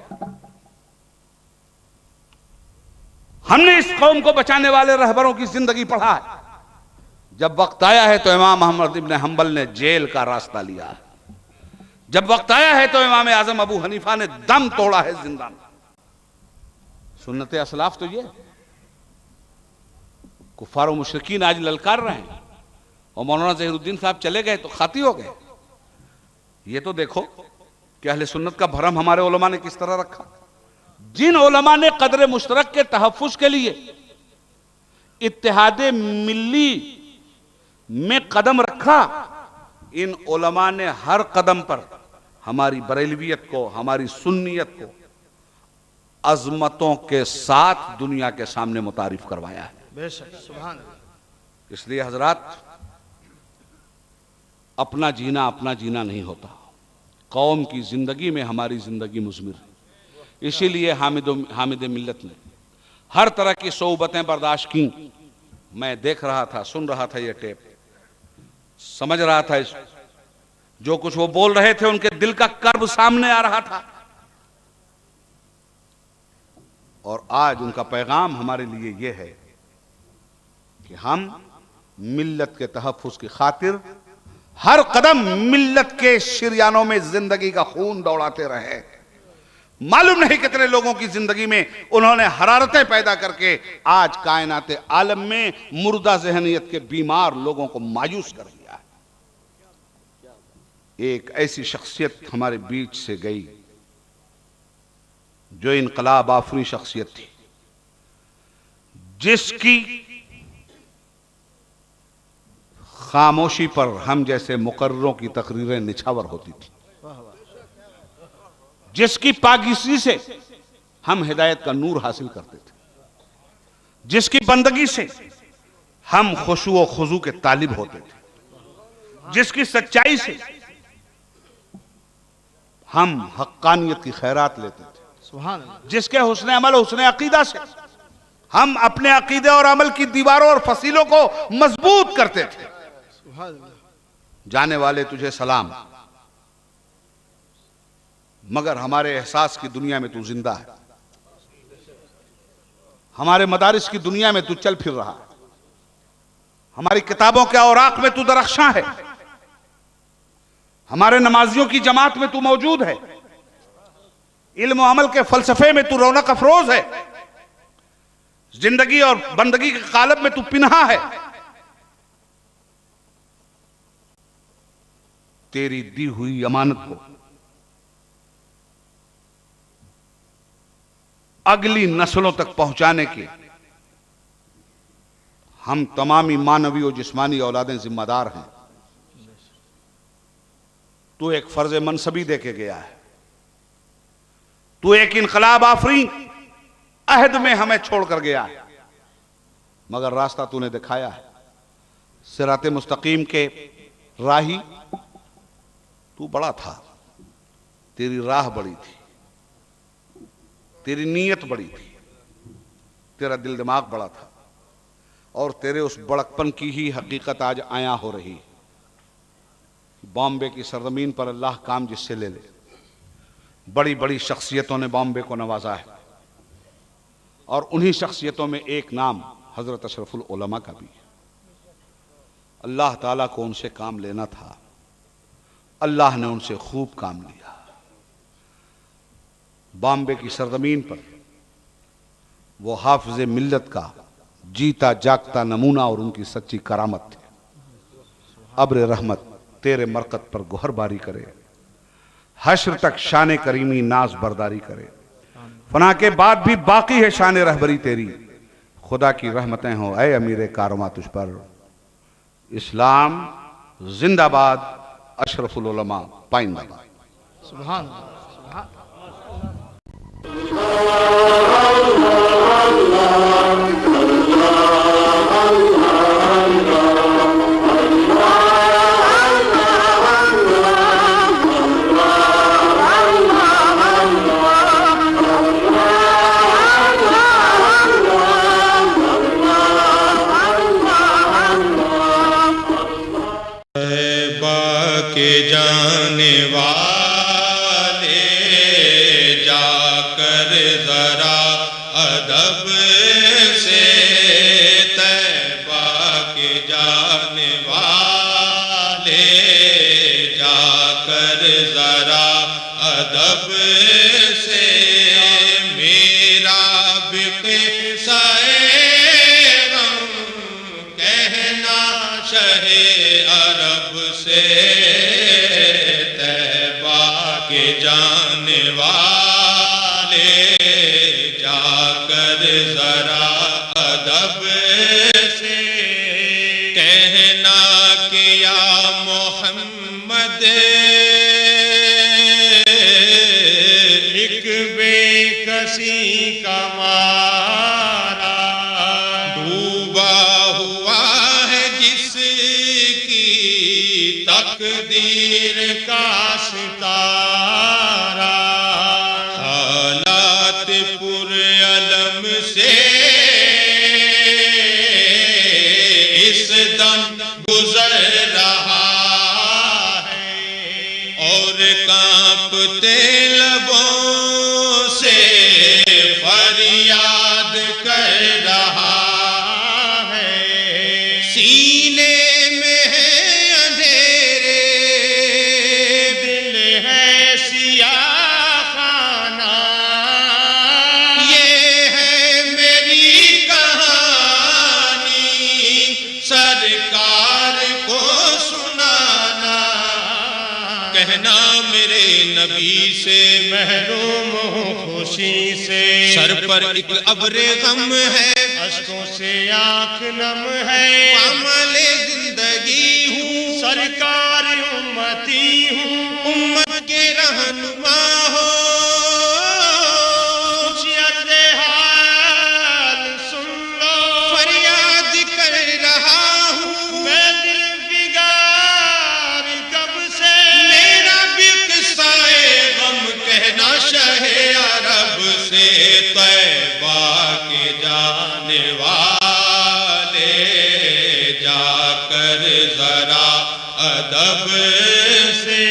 हमने इस कौम को बचाने वाले रहबरों की जिंदगी पढ़ा है। जब वक्त आया है तो इमाम अहमद इब्न हंबल ने जेल का रास्ता लिया है। जब वक्त आया है तो इमाम आजम अबू हनीफा ने दम तोड़ा है जिंदा में। सुन्नत असलाफ तो ये कुफार और मुशरिकीन आज ललकार रहे हैं और मौलाना ज़हीरुद्दीन साहब चले गए तो खाती हो गए। ये तो देखो कि अहले सुन्नत का भरम हमारे उलमा ने किस तरह रखा। जिन उलमा ने कदर मुश्तरक के तहफ़्फ़ुज़ के लिए इत्तिहादे मिल्ली में कदम रखा, इन उलमा ने हर कदम पर हमारी बरेलवियत को, हमारी सुन्नियत को अजमतों के साथ दुनिया के सामने मुतारिफ करवाया है। बेशक, सुभान अल्लाह। इसलिए हजरात, अपना जीना नहीं होता, कौम की जिंदगी में हमारी जिंदगी मुज़मिर है। इसीलिए हामिद मिल्लत ने हर तरह की सोबतें बर्दाश्त की। मैं देख रहा था, सुन रहा था ये टेप, समझ रहा था जो कुछ वो बोल रहे थे, उनके दिल का कर्ब सामने आ रहा था। और आज उनका पैगाम हमारे लिए ये है कि हम मिल्लत के तहफ़्फ़ुज़ की खातिर हर कदम मिल्लत के शिरयानों में जिंदगी का खून दौड़ाते रहे। मालूम नहीं कितने लोगों की जिंदगी में उन्होंने हरारतें पैदा करके आज कायनात आलम में मुर्दा ज़हनियत के बीमार लोगों को मायूस कर दिया है। एक ऐसी शख्सियत हमारे बीच से गई जो इनकलाब आफरी शख्सियत थी, जिसकी खामोशी पर हम जैसे मुकर्ररों की तकरीरें निछावर होती थी, जिसकी पाकीज़गी से हम हिदायत का नूर हासिल करते थे, जिसकी बंदगी से हम खुशू व खुजू के तालिब होते थे, जिसकी सच्चाई से हम हक्कानियत की खैरात लेते थे, सुभान अल्लाह। जिसके हुस्ने अमल हुस्ने अकीदा से हम अपने अकीदे और अमल की दीवारों और फसीलों को मजबूत करते थे। सुभान अल्लाह। जाने वाले तुझे सलाम, मगर हमारे एहसास की दुनिया में तू जिंदा है, हमारे मदारिस की दुनिया में तू चल फिर रहा है, हमारी किताबों के औराक में तू दरख्शां है, हमारे नमाजियों की जमात में तू मौजूद है, इल्म और अमल के फलसफे में तू रौनक अफरोज है, जिंदगी और बंदगी के कालब में तू पिन्हा है। तेरी दी हुई अमानत को अगली नस्लों तक पहुंचाने के हम तमामी मानवी और जिस्मानी औलादें जिम्मेदार हैं। तू एक फर्ज मनसबी दे के गया है, तू एक इनकलाब आफरी अहद में हमें छोड़कर गया है, मगर रास्ता तूने दिखाया है, सिराते मुस्तकीम के राही तू बड़ा था, तेरी राह बड़ी थी, तेरी नीयत बड़ी थी, तेरा दिल दिमाग बड़ा था, और तेरे उस बड़कपन की ही हकीकत आज आया हो रही। बॉम्बे की सरजमीन पर अल्लाह काम जिससे ले ले, बड़ी बड़ी शख्सियतों ने बॉम्बे को नवाजा है, और उन्हीं शख्सियतों में एक नाम हजरत अशरफुल उलमा का भी है। अल्लाह ताला को उनसे काम लेना था, अल्लाह ने उनसे खूब काम लिया। बॉम्बे की सरजमीन पर वो हाफिज मिल्लत का जीता जागता नमूना और उनकी सच्ची करामत थे। अब्र रहमत तेरे मरकत पर गोहरबारी करे, हश्र तक शान करीमी नाज बरदारी करे। फना के बाद भी बाकी है शान रहबरी तेरी, खुदा की रहमतें हो ऐ अमीर कारवां तुझ पर। इस्लाम जिंदाबाद, अशरफुल उलमा पाइंदाबाद। सुभान अल्लाह, के जाने वाले जाकर जरा अदब से, तैबा के जाने वाले जाकर जरा अदब से, मेरा भी क़िस्सा-ए गम कहना शहे अरब से, जाने वाले जाकर जरा अदब से, कहना कि या मोहम्मद एक बेकसी का मारा डूबा हुआ है जिसकी तकदीर का सितारा, हालात पुरअलम से इस दम गुजर रहा है, और कांपते लबों से फरियाद कर रहा है। सीने में है अंधेरे, दिल है सियाह खाना, ये है मेरी कहानी सरकार को सुनाना। कहना मेरे नबी से महरूम हूँ खुशी से, सर पर एक अब्रे गम है, अश्कों से आँख नम है, पामाले जिंदगी हूँ सरकार उम्मती हूँ, उम्मत के रहनुमा हो, हाल सुन लो, फरियाद कर रहा हूँ मैं दिल बिगार कब से, मेरा भी क़िस्सा-ए गम कहना शहे अरब से, तैबा के जाने वाले जाकर जरा अदब से,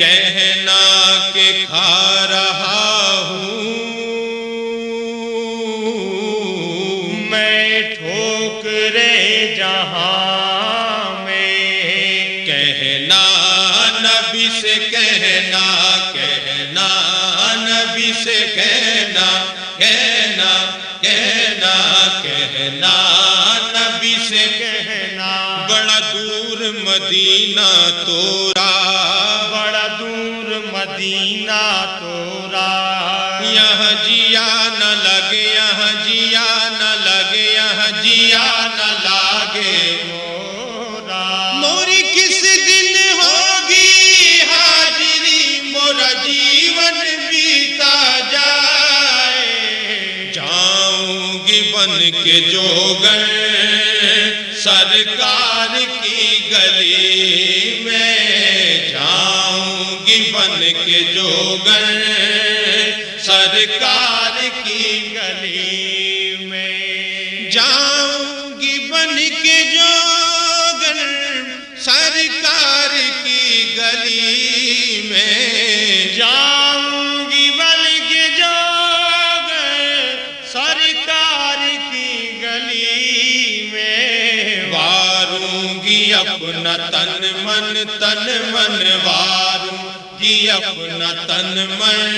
कहना कि खा रहा हूँ मैं ठोकरे जहां में, कहना नबी से कहना, कहना नबी से कहना, कहना कहना कहना नबी से कहना, बड़ा दूर मदीना तोरा, बड़ा दूर मदीना तोरा, यहाँ जिया न लगे, यहाँ जिया न लगे, यहाँ जिया न लागे मोरा, मोरी किस दिन होगी हाजिरी, मोरा जीवन बीता जाए, जाऊंगी बन के जोगर सरकार की गली में, जाऊंगी बन के जोगर सरकार की गली में। जाऊंगी बन के जोगर सरकार की गली में। जाऊंगी बन के जोगर सरकार की गली में। वारूंगी अपना तन मन वारूंगी अपना तन मन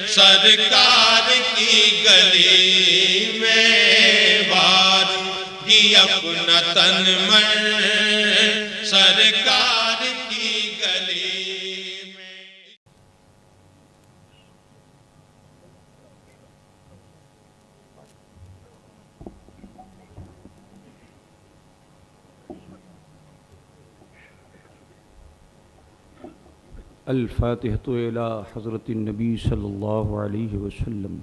सरकार की गली में। वारूंगी अपना तन मन सरकार की गली में। अल-फ़ातिहतु इला हज़रतिन नबी सल्लल्लाहु अलैहि वसल्लम।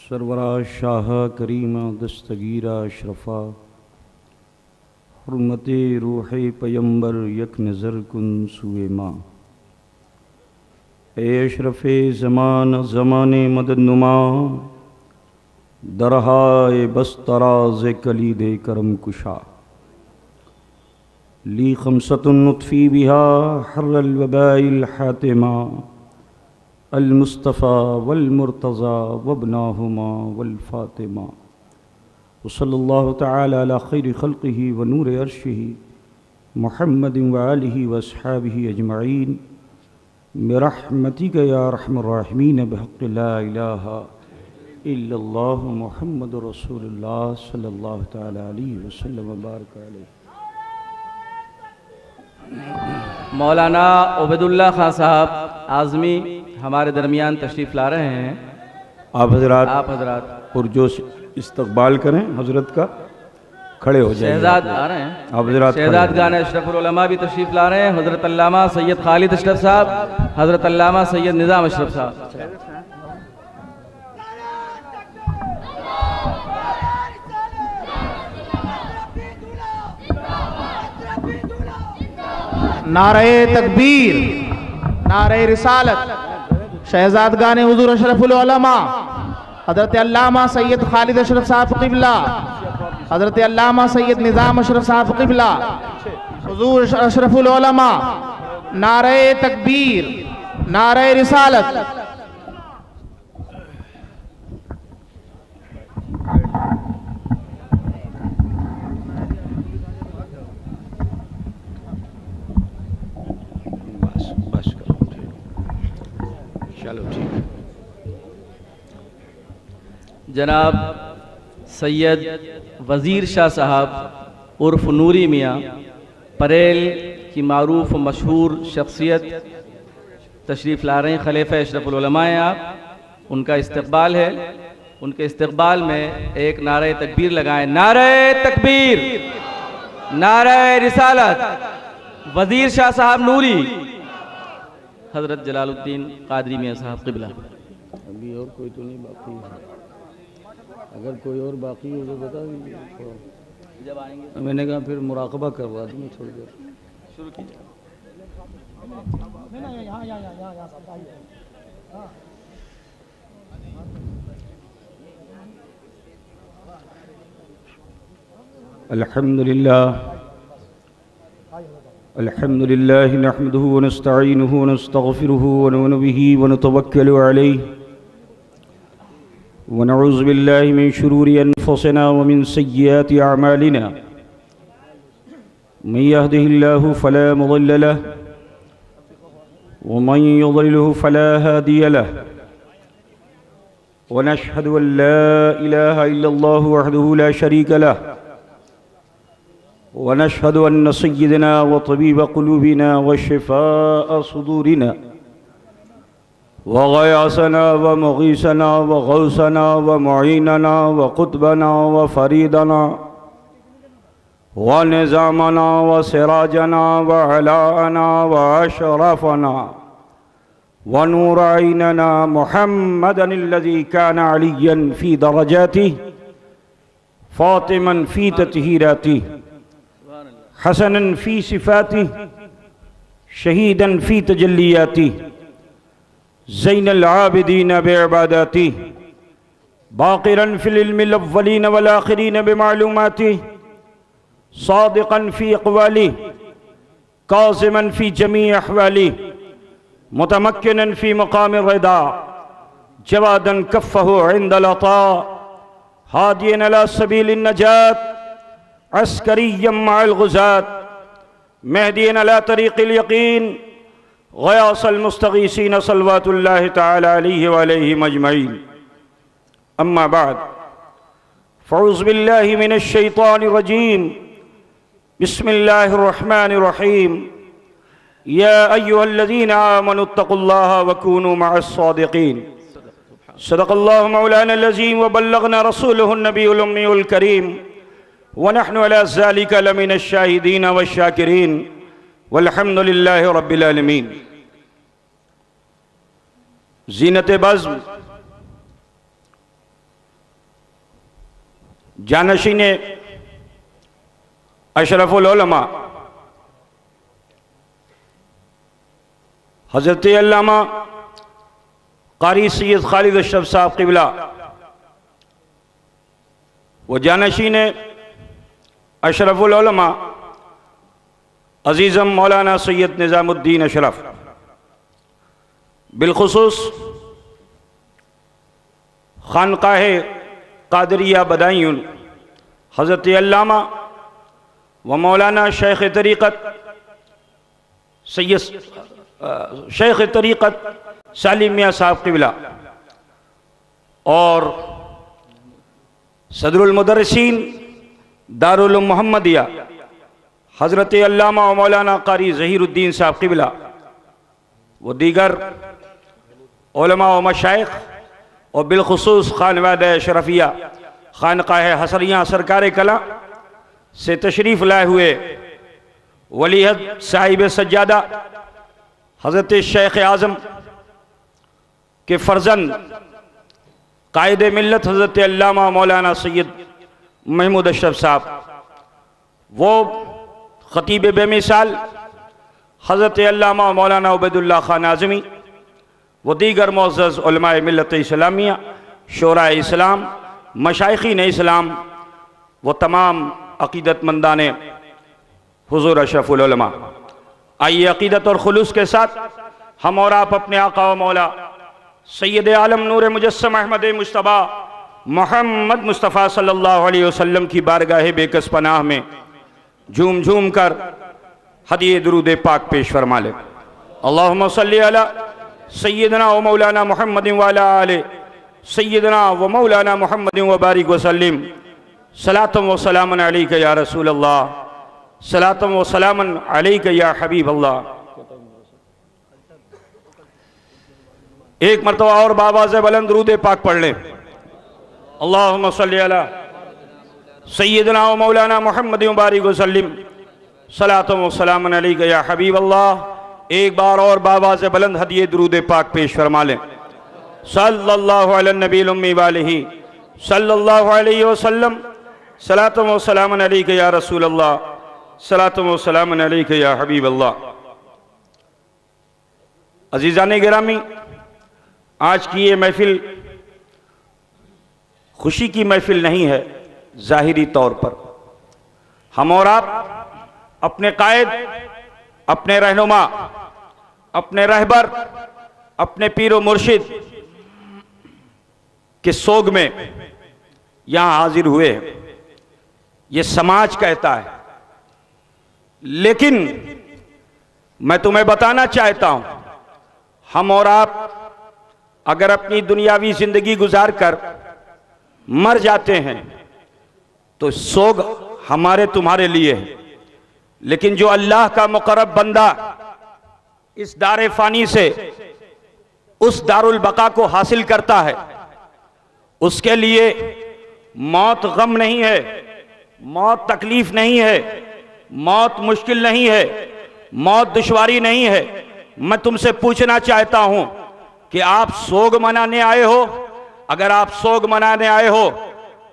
सरवरा शाह करीमा दस्तगीरा अशरफा हुर्मते रूह पैगंबर यक नज़र कुन सुए माँ। ए अशरफ़े ज़मान ज़माने मददनुमा दरहाए बस्तराज़ कलीद करम कुशा। ली खमसतुन नुत्फ़ी बिहा हर्रल वबाइल हातिमा अल-मुस्तफ़ा वल-मुर्तज़ा वब्नाहुमा वल-फ़ातिमा। वसल्लल्लाहु तआला अला खैरि खल्क़िही व नूर अर्शिही मुहम्मदिन व आलिही व अस्हाबिही अजमईन बिरहमतिका या अरहमर राहिमीन बिहक़्क़ि ला इलाहा इल्लल्लाहु मुहम्मदुर रसूलुल्लाह सल्लल्लाहु तआला अलैहि वसल्लम व बारक अलैहि। मौलाना उबैदुल्लाह खां साहब आज़मी हमारे दरमियान तशरीफ़ ला रहे हैं। आप हजरात पुरजोश इस्तकबाल करें हजरत का, खड़े हो जाए। शहजाद आ रहे हैं, आप हजरात शहजाद गान अशरफुल उलमा भी तशरीफ़ ला रहे हैं। हज़रत अल्लामा सैयद खालिद अशरफ साहब, हज़रत अल्लामा सैयद निज़ाम अशरफ साहब। नारे तकबीर, नारे रिसालत, शहजाद गाने हुजूर अशरफुल उलमा हज़रत अल्लामा सैयद खालिद अशरफ साहब क़िबला, हज़रत अल्लामा सैयद निज़ाम अशरफ साहब क़िबला, हुजूर अशरफुल उलमा। नारे तकबीर, नारे रिसालत। जनाब सैयद वज़ीर शाह साहब उर्फ नूरी मियाँ परेल की मारूफ मशहूर शख्सियत तशरीफ़ ला रहे हैं। खलीफा अशरफुल उलमा हैं आप, उनका इस्तकबाल है। उनके इस्तकबाल में एक नारे तकबीर लगाएं। नारे तकबीर, नारे रिसालत। वज़ीर शाह साहब नूरी, हज़रत जलालुद्दीन कादरी मियाँ साहब क़िबला। अभी और कोई तो नहीं बाकी है, अगर कोई और बाकी हो तो बता दीजिए। जब आएंगे मैंने कहा फिर मुराकबा करवा दूँ थोड़ी देर। शुरू कीजिए। अल्हम्दुलिल्लाह नहमदुहु व नस्तईनुहु व नस्तगफिरुहु व नु'मिनु बिही व नतवक्कलु अलैहि व नऊज़ु बिल्लाहि मिन शुरूरि अनफुसिना व मिन सय्यिआति अअमालिना। मन यहदिहिल्लाहु फला मुदिल्ल लहु व मन युद्लिलहु फला हादिय लहु। वनशहदु अल्ला इलाहा इल्लल्लाहु वहदहु ला शरीक लह वनशहदु अन्न सय्यदना व तबीब क़ुलूबिना व शिफ़ाअ सुदूरिना व ग़यासना व मुग़ीसना व गौसना व मुईनना व क़ुतबना व फ़रीदना व निज़ामना व सिराजना व अलाअना व अशरफना व नूर ऐनना मुहम्मदन अल्लज़ी काना अलिय्यन फ़ी दरजातिही फ़ातिमन फ़ी तत्हीरातिही हसनन फ़ी सिफ़ातिही शहीदन फ़ी तजल्लियातिही ज़ैनल आबिदीन बिइबादातिही बाक़िरन फ़िल इल्मिल अव्वलीन वल आख़िरीन बिमालूमातिही सादिक़न फ़ी अक़वालिही काज़िमन फ़ी जमीइ अहवालिही मुतमक्किनन फ़ी मक़ामि रिदा जवादन कफ़्फ़हु इंदल अता हादियन अला सबीलिन नजात अस्करिय्यम मअल गुज़ात महदियन अला तरीक़िल यक़ीन ग़यासल मुस्तग़ीसीन सल्लवातुल्लाहि तआला अलैहि व अलैहिम अजमईन अम्मा बाद फ़अऊज़ु बिल्लाहि मिनश शैतानिर रजीम बिस्मिल्लाहिर रहमानिर रहीम या अय्युहल्लज़ीना आमनुत्तक़ुल्लाहा व कूनू मअस्सादिक़ीन सदक़ल्लाहु मौलानल अज़ीम व बल्लगना रसूलुहुन नबियुल उम्मियुल करीम व नहनु अला ज़ालिका लमिनश शाहिदीन वश्शाकिरीन वल्हम्दुलिल्लाहि रब्बिल आलमीन। ज़ीनत बज़्म जानशीन अशरफुल उलमा हज़रत अल्लामा क़ारी सैयद खालिद अशरफ साहब क़िबला व जानशीन अशरफुल उलमा अज़ीज़म मौलाना सैयद निज़ामुद्दीन अशरफ बिलखुसूस खानक़ाह क़ादरिया बदायूं हज़रत अल्लामा व मौलाना शेख तरीक़त सैयद शेख तरीक़त सालिम मियाँ साहब क़िबला और सदरुल मुदर्रिसीन दारुल मोहम्मदिया हज़रत अल्लामा व मौलाना क़ारी ज़हीरुद्दीन साहब क़िबला व दीगर उलमा व मशाइख़ और बिलखुसूस खानवादा शरफिया खानक़ाह हसरियाँ सरकार कला से तशरीफ़ लाए हुए वलीहद साहिब सज्जादा हज़रत शेख आज़म के फ़र्जंद कायद मिल्लत हज़रत अल्लामा मौलाना सैयद महमूद अशरफ साहब वो ख़तीब बेमिसाल हज़रत अल्लामा मौलाना उबैदुल्लाह खान आज़मी व दीगर मुअज़्ज़ज़ उलमाए मिल्लत इस्लामिया शोराए इस्लाम मशाइख़ीन इस्लाम व तमाम अक़ीदतमंदान हुज़ूर अशरफुल उलमा। आइए अक़ीदत और खुलूस के साथ हम और आप अपने आका व मौला सैयद आलम नूर मुजस्सम अहमद मुज्तबा मोहम्मद मुस्तफ़ा सल्लल्लाहु अलैहि वसल्लम की बारगाह बेकस पनाह में झूम झूम कर हदिये दुरूद पाक पेश फरमा ले। अल्लाहुम्मा सल्ली अला सय्यदना व मौलाना मुहम्मदिन व अला आले सय्यदना व मौलाना मुहम्मदिन व बारिक व सल्लिम सलातम व सलामन अलैका या रसूल अल्लाह सलातम व सलामन अलैका या हबीब अल्लाह। एक मरतबा और बाबाज़ बुलंद दुरूद पाक पढ़ लें। अल्लाहुम्मा सल्ली अला सय्यदना व मौलाना मुहम्मदिन व बारिक व सल्लिम सलातम व सलामन अलैका या हबीब अल्लाह। एक बार और बाबाज़ बुलंद हदिये दुरूद पाक पेश फरमा लें। सल्लल्लाहु अला नबील उम्मी व आलिही सल्लल्लाहु अलैहि वसल्लम सलातम व सलामन अलैका या रसूल अल्लाह सलातम व सलामन अलैका या हबीब अल्लाह। अज़ीज़ान गिरामी, आज की ये महफ़िल खुशी की महफ़िल नहीं है। ज़ाहिरी तौर पर हम और आप अपने कायद, अपने रहनुमा, अपने रहबर, अपने पीरो मुर्शिद के सोग में यहाँ हाजिर हुए हैं, ये समाज कहता है। लेकिन मैं तुम्हें बताना चाहता हूं, हम और आप अगर अपनी दुनियावी जिंदगी गुजार कर मर जाते हैं तो सोग हमारे तुम्हारे लिए है, लेकिन जो अल्लाह का मुकर्रब बंदा इस दारे फानी से उस दारुल बका को हासिल करता है, उसके लिए मौत गम नहीं है, मौत तकलीफ नहीं है, मौत मुश्किल नहीं है, मौत दुश्वारी नहीं है। मैं तुमसे पूछना चाहता हूं कि आप सोग मनाने आए हो? अगर आप सोग मनाने आए हो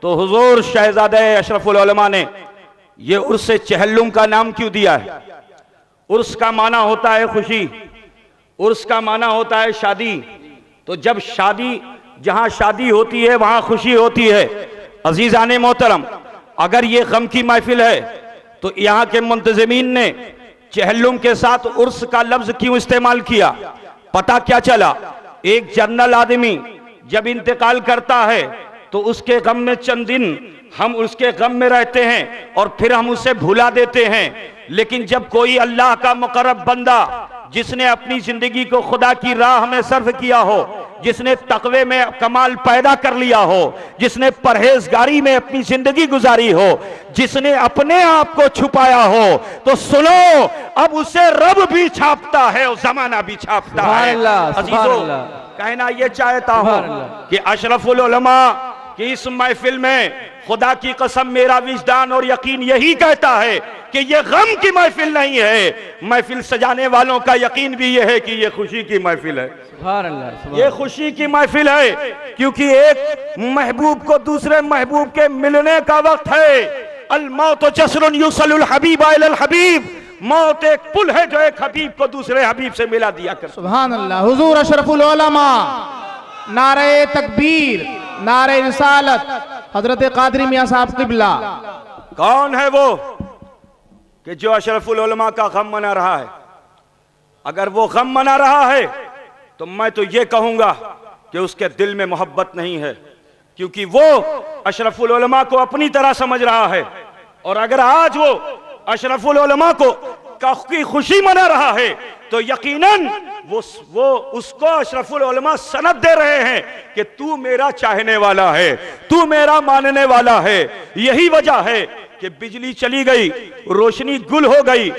तो हुजूर शहजादे अशरफुल उलमा ने ये उर्स चहल्लुम का नाम क्यों दिया है? उर्स का माना होता है खुशी, उर्स का माना होता है शादी। तो जब शादी, जहां शादी होती है वहां खुशी होती है। अजीजाने मोहतरम, अगर ये गम की महफिल है तो यहां के मुंतजिमीन ने चहल्लुम के साथ उर्स का लफ्ज क्यों इस्तेमाल किया? पता क्या चला? एक जनरल आदमी जब इंतकाल करता है तो उसके गम में चंद दिन हम उसके गम में रहते हैं और फिर हम उसे भुला देते हैं। लेकिन जब कोई अल्लाह का मुकर्रब बंदा जिसने अपनी जिंदगी को खुदा की राह में सर्फ किया हो, जिसने तकवे में कमाल पैदा कर लिया हो, जिसने परहेजगारी में अपनी जिंदगी गुजारी हो, जिसने अपने आप को छुपाया हो, तो सुनो, अब उसे रब भी छापता है और जमाना भी छापता है। अजीजों, कहना यह चाहता हूं कि अशरफुल उलमा कि इस महफिल में खुदा की कसम मेरा विजदान और यकीन यही कहता है कि ये गम की महफिल नहीं है। महफिल सजाने वालों का यकीन भी ये है कि ये खुशी की महफिल है। ये खुशी की महफिल है, क्योंकि एक महबूब को दूसरे महबूब के मिलने का वक्त है। अल मौत जस्रुन युसलुल हबीब अलल हबीब, मौत एक पुल है जो एक हबीब को दूसरे हबीब से मिला दिया कर। सुभान अल्लाह। हुजूर अशरफुल उलमा, नारे तकबीर, नारे रिसालत, हजरत कादरी मियां साहब क़िबला। कौन है वो कि जो अशरफुल उलमा का गम मना रहा है? अगर वो गम मना रहा है तो मैं तो ये कहूंगा कि उसके दिल में मोहब्बत नहीं है, क्योंकि वो अशरफुल उलमा को अपनी तरह समझ रहा है। और अगर आज वो अशरफुल उलमा को की खुशी मना रहा है तो यकीनन वो उसको अशरफुल उलमा सनद दे रहे हैं कि तू मेरा चाहने वाला है, तू मेरा मानने वाला है। यही वजह है कि बिजली चली गई, रोशनी गुल हो गई,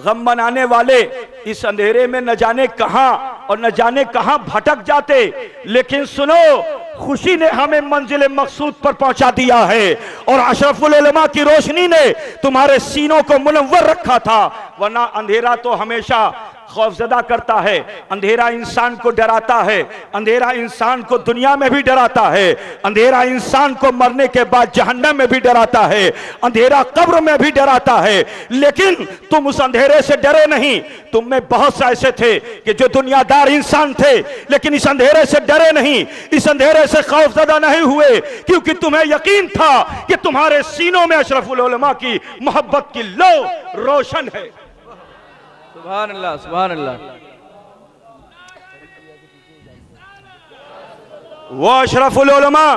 गम मनाने वाले इस अंधेरे में न जाने कहां और न जाने कहां भटक जाते। लेकिन सुनो, खुशी ने हमें मंजिल मकसूद पर पहुंचा दिया है और अशरफुल उलमा की रोशनी ने तुम्हारे सीनों को मुनव्वर रखा था। वरना अंधेरा तो हमेशा खौफजदा करता है, अंधेरा इंसान को डराता है, अंधेरा इंसान को दुनिया में भी डराता है, अंधेरा इंसान को मरने के बाद जहन्नम में भी डराता है, अंधेरा कब्र में भी डराता है। लेकिन तुम उस अंधेरे से डरे नहीं। तुम में बहुत से ऐसे थे कि जो दुनियादार इंसान थे, लेकिन इस अंधेरे से डरे नहीं, इस अंधेरे से खौफजदा नहीं हुए, क्योंकि तुम्हें यकीन था कि तुम्हारे सीनों में अशरफुल उलमा की मोहब्बत की लो रोशन है। सुभान अल्लाह, सुभान अल्लाह। वो अशरफुल उलमा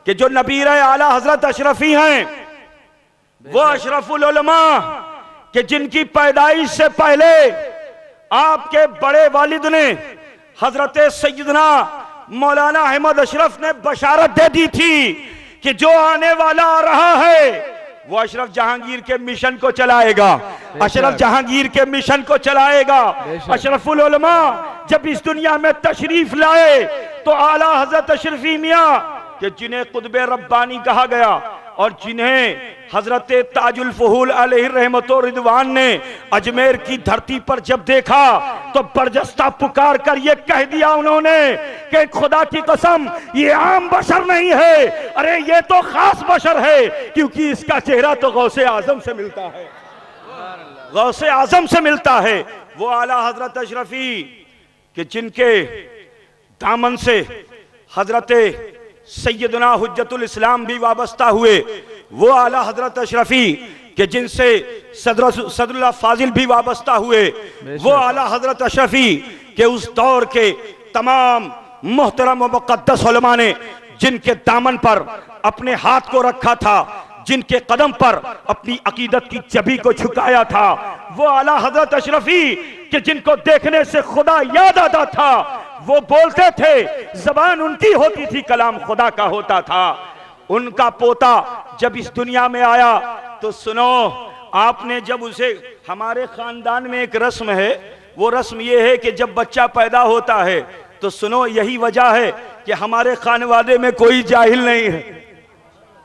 कि जो नबीर आला हजरत अशरफी हैं, वो अशरफुल उलमा कि जिनकी पैदाइश से पहले आपके बड़े वालिद ने हजरत सैयदना मौलाना अहमद अशरफ ने बशारत दे दी थी कि जो आने वाला आ रहा है वो अशरफ जहांगीर के मिशन को चलाएगा, अशरफ जहांगीर के मिशन को चलाएगा। अशरफुल उलमा जब इस दुनिया में तशरीफ लाए तो आला हजरत अशरफी मियां कि जिन्हें कुतुबे रब्बानी कहा गया और जिन्हें हजरत ताजुल फहूल अलैहि रहमतो रिदवान ने अजमेर की धरती पर जब देखा तो बरजस्ता पुकार कर ये कह दिया उन्होंने कि खुदा की कसम ये आम बशर नहीं है, अरे ये तो खास बशर है, क्योंकि इसका चेहरा तो गौसे आजम से मिलता है, गौसे आजम से मिलता है। वो आला हजरत अशरफी कि जिनके दामन से हजरत सैयदना हुज्जतुल इस्लाम भी वाबस्ता हुए, वो आला हजरत अशरफी कि जिनसे सदरुल्लाह फाजिल भी वाबस्ता हुए, वो आला हजरत अशरफी के उस दौर के तमाम मोहतरम व मुक़द्दस उलमा ने जिनके दामन पर अपने हाथ को रखा था, जिनके कदम पर अपनी अकीदत की जबी को झुकाया था, वो आला हजरत अशरफी कि जिनको देखने से खुदा याद आता था, वो बोलते थे, जबान उनकी होती थी, कलाम खुदा का होता था। उनका पोता जब इस दुनिया में आया तो सुनो, आपने जब उसे, हमारे खानदान में एक रस्म है, वो रस्म ये है कि जब बच्चा पैदा होता है तो सुनो, यही वजह है कि हमारे खानवादे में कोई जाहिल नहीं है।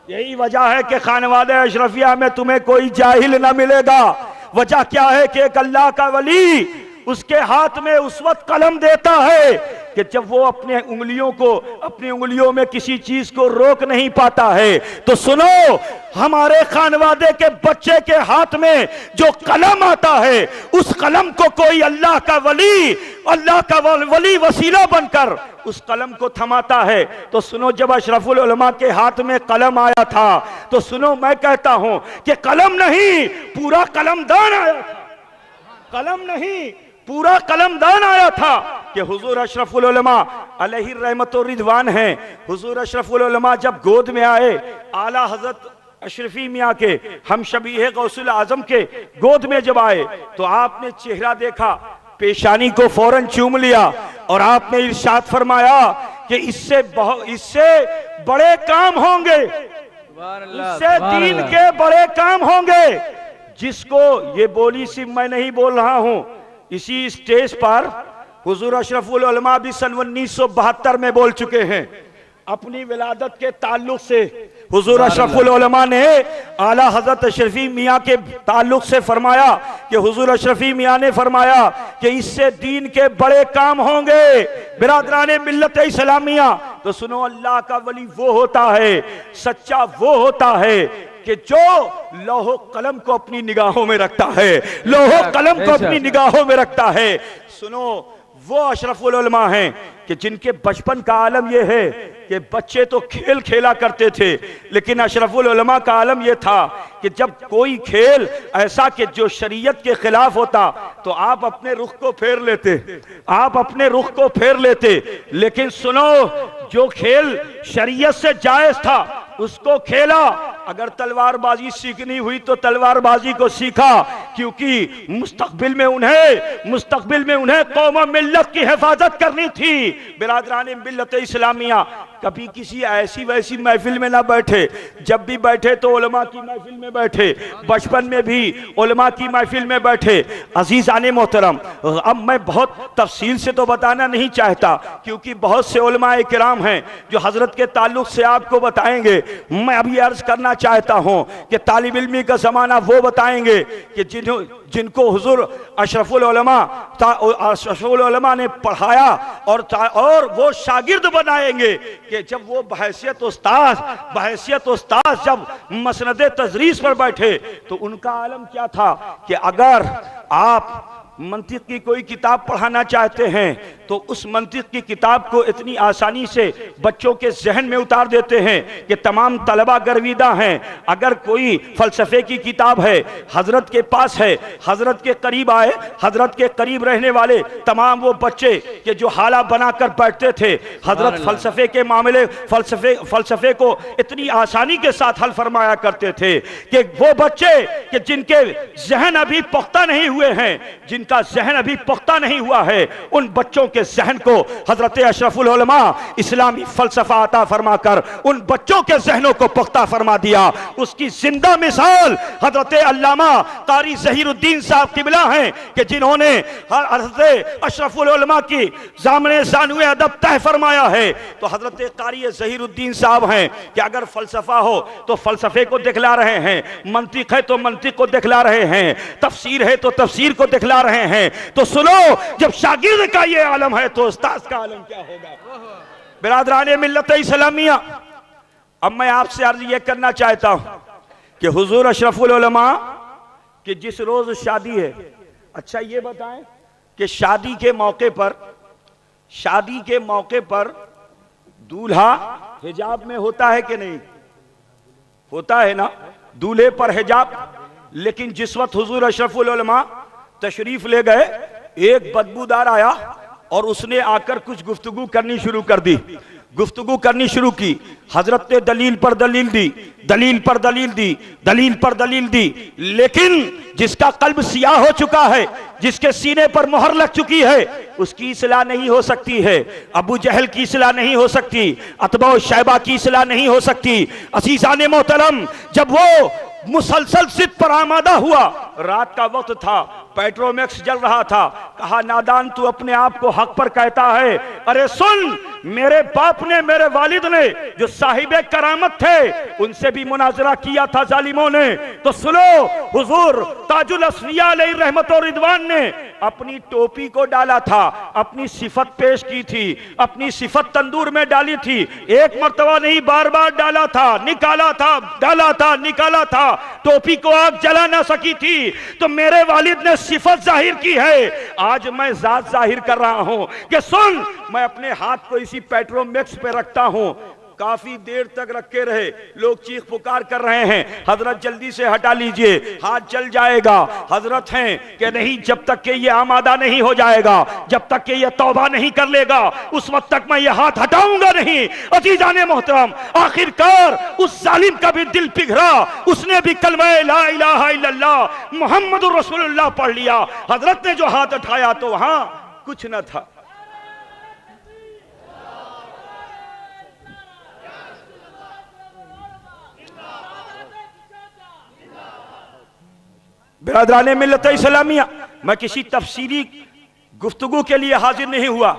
यही वजह है कि खानवादे अशरफिया में तुम्हें कोई जाहिल ना मिलेगा। वजह क्या है कि एक अल्लाह का वली, उसके हाथ में उस वक्त कलम देता है कि जब वो अपने उंगलियों को, अपनी उंगलियों में किसी चीज को रोक नहीं पाता है। तो सुनो, हमारे खानवादे के बच्चे के हाथ में जो कलम आता है, उस कलम को कोई अल्लाह का वली वसीला बनकर उस कलम को थमाता है। तो सुनो, जब अशरफुल उलमा के हाथ में कलम आया था तो सुनो, मैं कहता हूं कि कलम नहीं, पूरा कलमदान आया था। कलम नहीं, पूरा कलमदान आया था कि हुजूर अशरफुल उलमा अलैहि रहमत और रिदवान हैं। हुजूर अशरफुल उलमा जब गोद में आए, आला हजरत अशरफी मियाँ के, हम शबीह गौसुल आजम के गोद में जब आए तो आपने चेहरा देखा, पेशानी को फौरन चूम लिया और आपने इरशाद फरमाया कि इससे बड़े काम होंगे, इससे दीन के बड़े काम होंगे। जिसको ये बोली सिर्फ मैं नहीं बोल रहा हूं, इसी स्टेज पर हुजूर अशरफुल उलमा भी सन 1972 में बोल चुके हैं। अपनी विलादत के ताल्लुक से हुजूर अशरफुल उलमा ने आला हजरत अशरफी मियाँ के ताल्लुक से फरमाया कि हुजूर अशरफी मियाँ ने फरमाया कि इससे दीन के बड़े काम होंगे। बिरादराने मिल्लत इस्लामिया, तो सुनो, अल्लाह का वली वो होता है, सच्चा वो होता है कि जो लौहो कलम को अपनी निगाहों में रखता है, लौहो कलम को अपनी निगाहों में रखता है। सुनो, वो अशरफुल उलमा हैं कि जिनके बचपन का आलम यह है कि बच्चे तो खेल खेला करते थे, लेकिन अशरफुल उलमा का आलम यह था कि जब कोई खेल ऐसा कि जो शरीयत के खिलाफ होता तो आप अपने रुख को फेर लेते, आप अपने रुख को फेर लेते। लेकिन सुनो, जो खेल शरीयत से जायज था उसको खेला। अगर तलवारबाजी सीखनी हुई तो तलवारबाजी को सीखा, क्योंकि मुस्तकबिल में उन्हें कौम मिल्लत की हिफाजत करनी थी। बिरादरान मिल्लत इस्लामिया कभी किसी ऐसी वैसी महफिल में ना बैठे, जब भी बैठे तो उलमा की महफिल में बैठे, बचपन में भी उलमा की महफिल में बैठे। अजीज़ाने मोहतरम, अब मैं बहुत तफसील से तो बताना नहीं चाहता क्योंकि बहुत से उलमाए किराम हैं जो हजरत के ताल्लुक से आपको बताएंगे। मैं अभी अर्ज करना चाहता हूं कि तालिब इल्मी का जमाना वो बताएंगे कि जिनको हुजूर अशरफुल उलमा ने पढ़ाया और वो शागिर्द बनाएंगे कि जब वो बहैसियत उस्ताद जब मसनदे तजरीस पर बैठे तो उनका आलम क्या था कि अगर आप मंतिक की कोई किताब पढ़ाना चाहते हैं तो उस मंतिक की किताब को इतनी आसानी से बच्चों के जहन में उतार देते हैं कि तमाम तलबा गर्विदा हैं। अगर कोई फलसफे की किताब है, हजरत के पास है, हजरत के करीब आए, हजरत के करीब रहने वाले तमाम वो बच्चे के जो हाला बनाकर बैठते थे, हजरत फलसफे के मामले फलसफे को इतनी आसानी के साथ हल फरमाया करते थे कि वो बच्चे कि जिनके जहन अभी पुख्ता नहीं हुए हैं, जिनका जहन अभी पुख्ता नहीं हुआ है, उन बच्चों के जहन को हजरत अशरफुल उलमा इस्लामी फलसफा अता फरमाकर उन बच्चों के जहनों को पुख्ता फरमा दिया। उसकी जिंदा मिसाल हजरत अल्लामा कारी ज़हीरुद्दीन साहब किबला हैं कि जिन्होंने हजरत अशरफुल उलमा की ज़ामने ज़ानुए अदब तय फरमाया है। तो हजरत कारी ज़हीरुद्दीन साहब हैं कि अगर फलसफा हो तो फलसफे को दिखला रहे हैं, मंतिक है तो मंतिक को दिखला रहे हैं, तफसीर है तो तफसीर को दिखला रहे हैं। तो सुनो, जब शागिर्द का ये आलम है तो उस्ताद का आलम क्या होगा। बिरादराने मिल्लत इस्लामिया, अब मैं आपसे अर्ज ये करना चाहता हूं कि हुजूर अशरफुल उलमा कि जिस रोज शादी है, अच्छा ये बताएं कि शादी के मौके पर दूल्हा हिजाब में होता है कि नहीं होता है ना, दूल्हे पर हिजाब। लेकिन जिस वक्त हुजूर अशरफुल उलमा तशरीफ ले गए, एक बदबूदार आया और उसने आकर कुछ गुफ्तगू करनी शुरू कर दी। गुफ्तगू करनी शुरू की। हजरत ने दलील पर दलील दी, दलील पर दलील दी, दलील पर दलील दी, लेकिन जिसका कल्ब सियाह हो चुका है, जिसके सीने पर मोहर लग चुकी है, उसकी इस्लाह नहीं हो सकती है। अबू जहल की इस्लाह नहीं हो सकती, अतबा शैबा की इस्लाह नहीं हो सकती। अजीजान मोहतरम, जब वो मुसलसल सिद्ध पर आमादा हुआ, रात का वक्त था, पेट्रोमैक्स जल रहा था, कहा नादान तू अपने आप को हक पर कहता है। अरे सुन, मेरे बाप ने, मेरे वालिद ने जो साहिबे करामत थे, उनसे भी मुनाजरा किया था जालिमों ने। तो सुनो, हुजूर ताजुल अस्फिया अलैहि रहमत और रिदवान ने अपनी टोपी को डाला था, अपनी सिफत पेश की थी, अपनी सिफत तंदूर में डाली थी, एक मर्तबा नहीं बार बार डाला था, निकाला था, डाला था, निकाला था, टोपी को आग जला ना सकी थी। तो मेरे वालिद ने सिफत जाहिर की है, आज मैं जात जाहिर कर रहा हूं कि सुन, मैं अपने हाथ को इसी पेट्रोमैक्स पे रखता हूं। काफी देर तक रखे रहे, लोग चीख पुकार कर रहे हैं, हजरत जल्दी से हटा लीजिए, हाथ जल जाएगा। हजरत हैं कि नहीं, जब तक कि ये आमादा नहीं हो जाएगा, जब तक कि ये तौबा नहीं कर लेगा, उस वक्त तक मैं ये हाथ हटाऊंगा नहीं। अजीजाने मोहतरम, आखिरकार उस जालिम का भी दिल पिघला, उसने भी कलमा ला इलाहा इल्लल्लाह मुहम्मदुर रसूलुल्लाह पढ़ लिया। हजरत ने जो हाथ उठाया तो वहां कुछ न था। बिरादराने मिल्लत इस्लामिया, मैं किसी तफसीली गुफ्तगू के लिए हाजिर नहीं हुआ,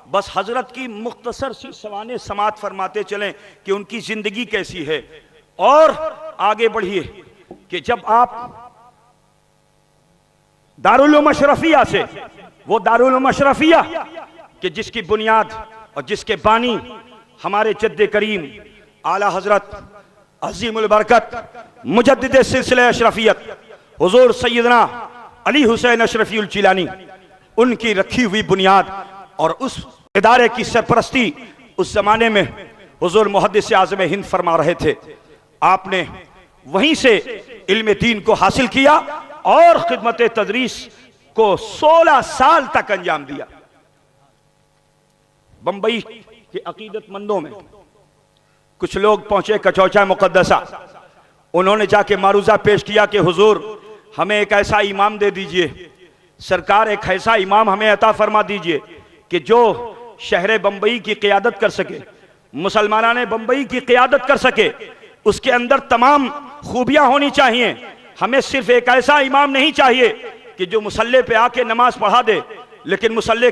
बस हजरत की मुख्तसर सी सवाने समात फरमाते चलें कि उनकी जिंदगी कैसी है। और आगे बढ़िए कि जब आप दारुल उलूम अशरफिया से, वो दारुल उलूम अशरफिया कि जिसकी बुनियाद और जिसके बानी हमारे जद्दे करीम आला हजरत अजीमुल बरकत मुजद्दिद सिलसिला अशरफियत हुजूर सैयदना अली हुसैन अशरफी चिलानी, उनकी रखी हुई बुनियाद और उस इदारे की सरपरस्ती उस जमाने में हुजूर मुहद्दिस आज़म हिंद फरमा रहे थे। आपने वहीं से इल्म दीन को हासिल किया और खिदमत तदरीस को 16 साल तक अंजाम दिया। बंबई के अकीदतमंदों में कुछ लोग पहुंचे कचौचा मुकद्दसा, उन्होंने जाके मारूजा पेश किया कि हुजूर हमें एक ऐसा इमाम दे दीजिए, सरकार एक ऐसा इमाम हमें अता फरमा दीजिए कि जो शहर बंबई की क़ियादत कर सके, मुसलमाना ने बंबई की क़ियादत कर सके, उसके अंदर तमाम खूबियां होनी चाहिए। हमें सिर्फ एक ऐसा इमाम नहीं चाहिए कि जो मुसल्ले पे आके नमाज पढ़ा दे, लेकिन मुसल्ले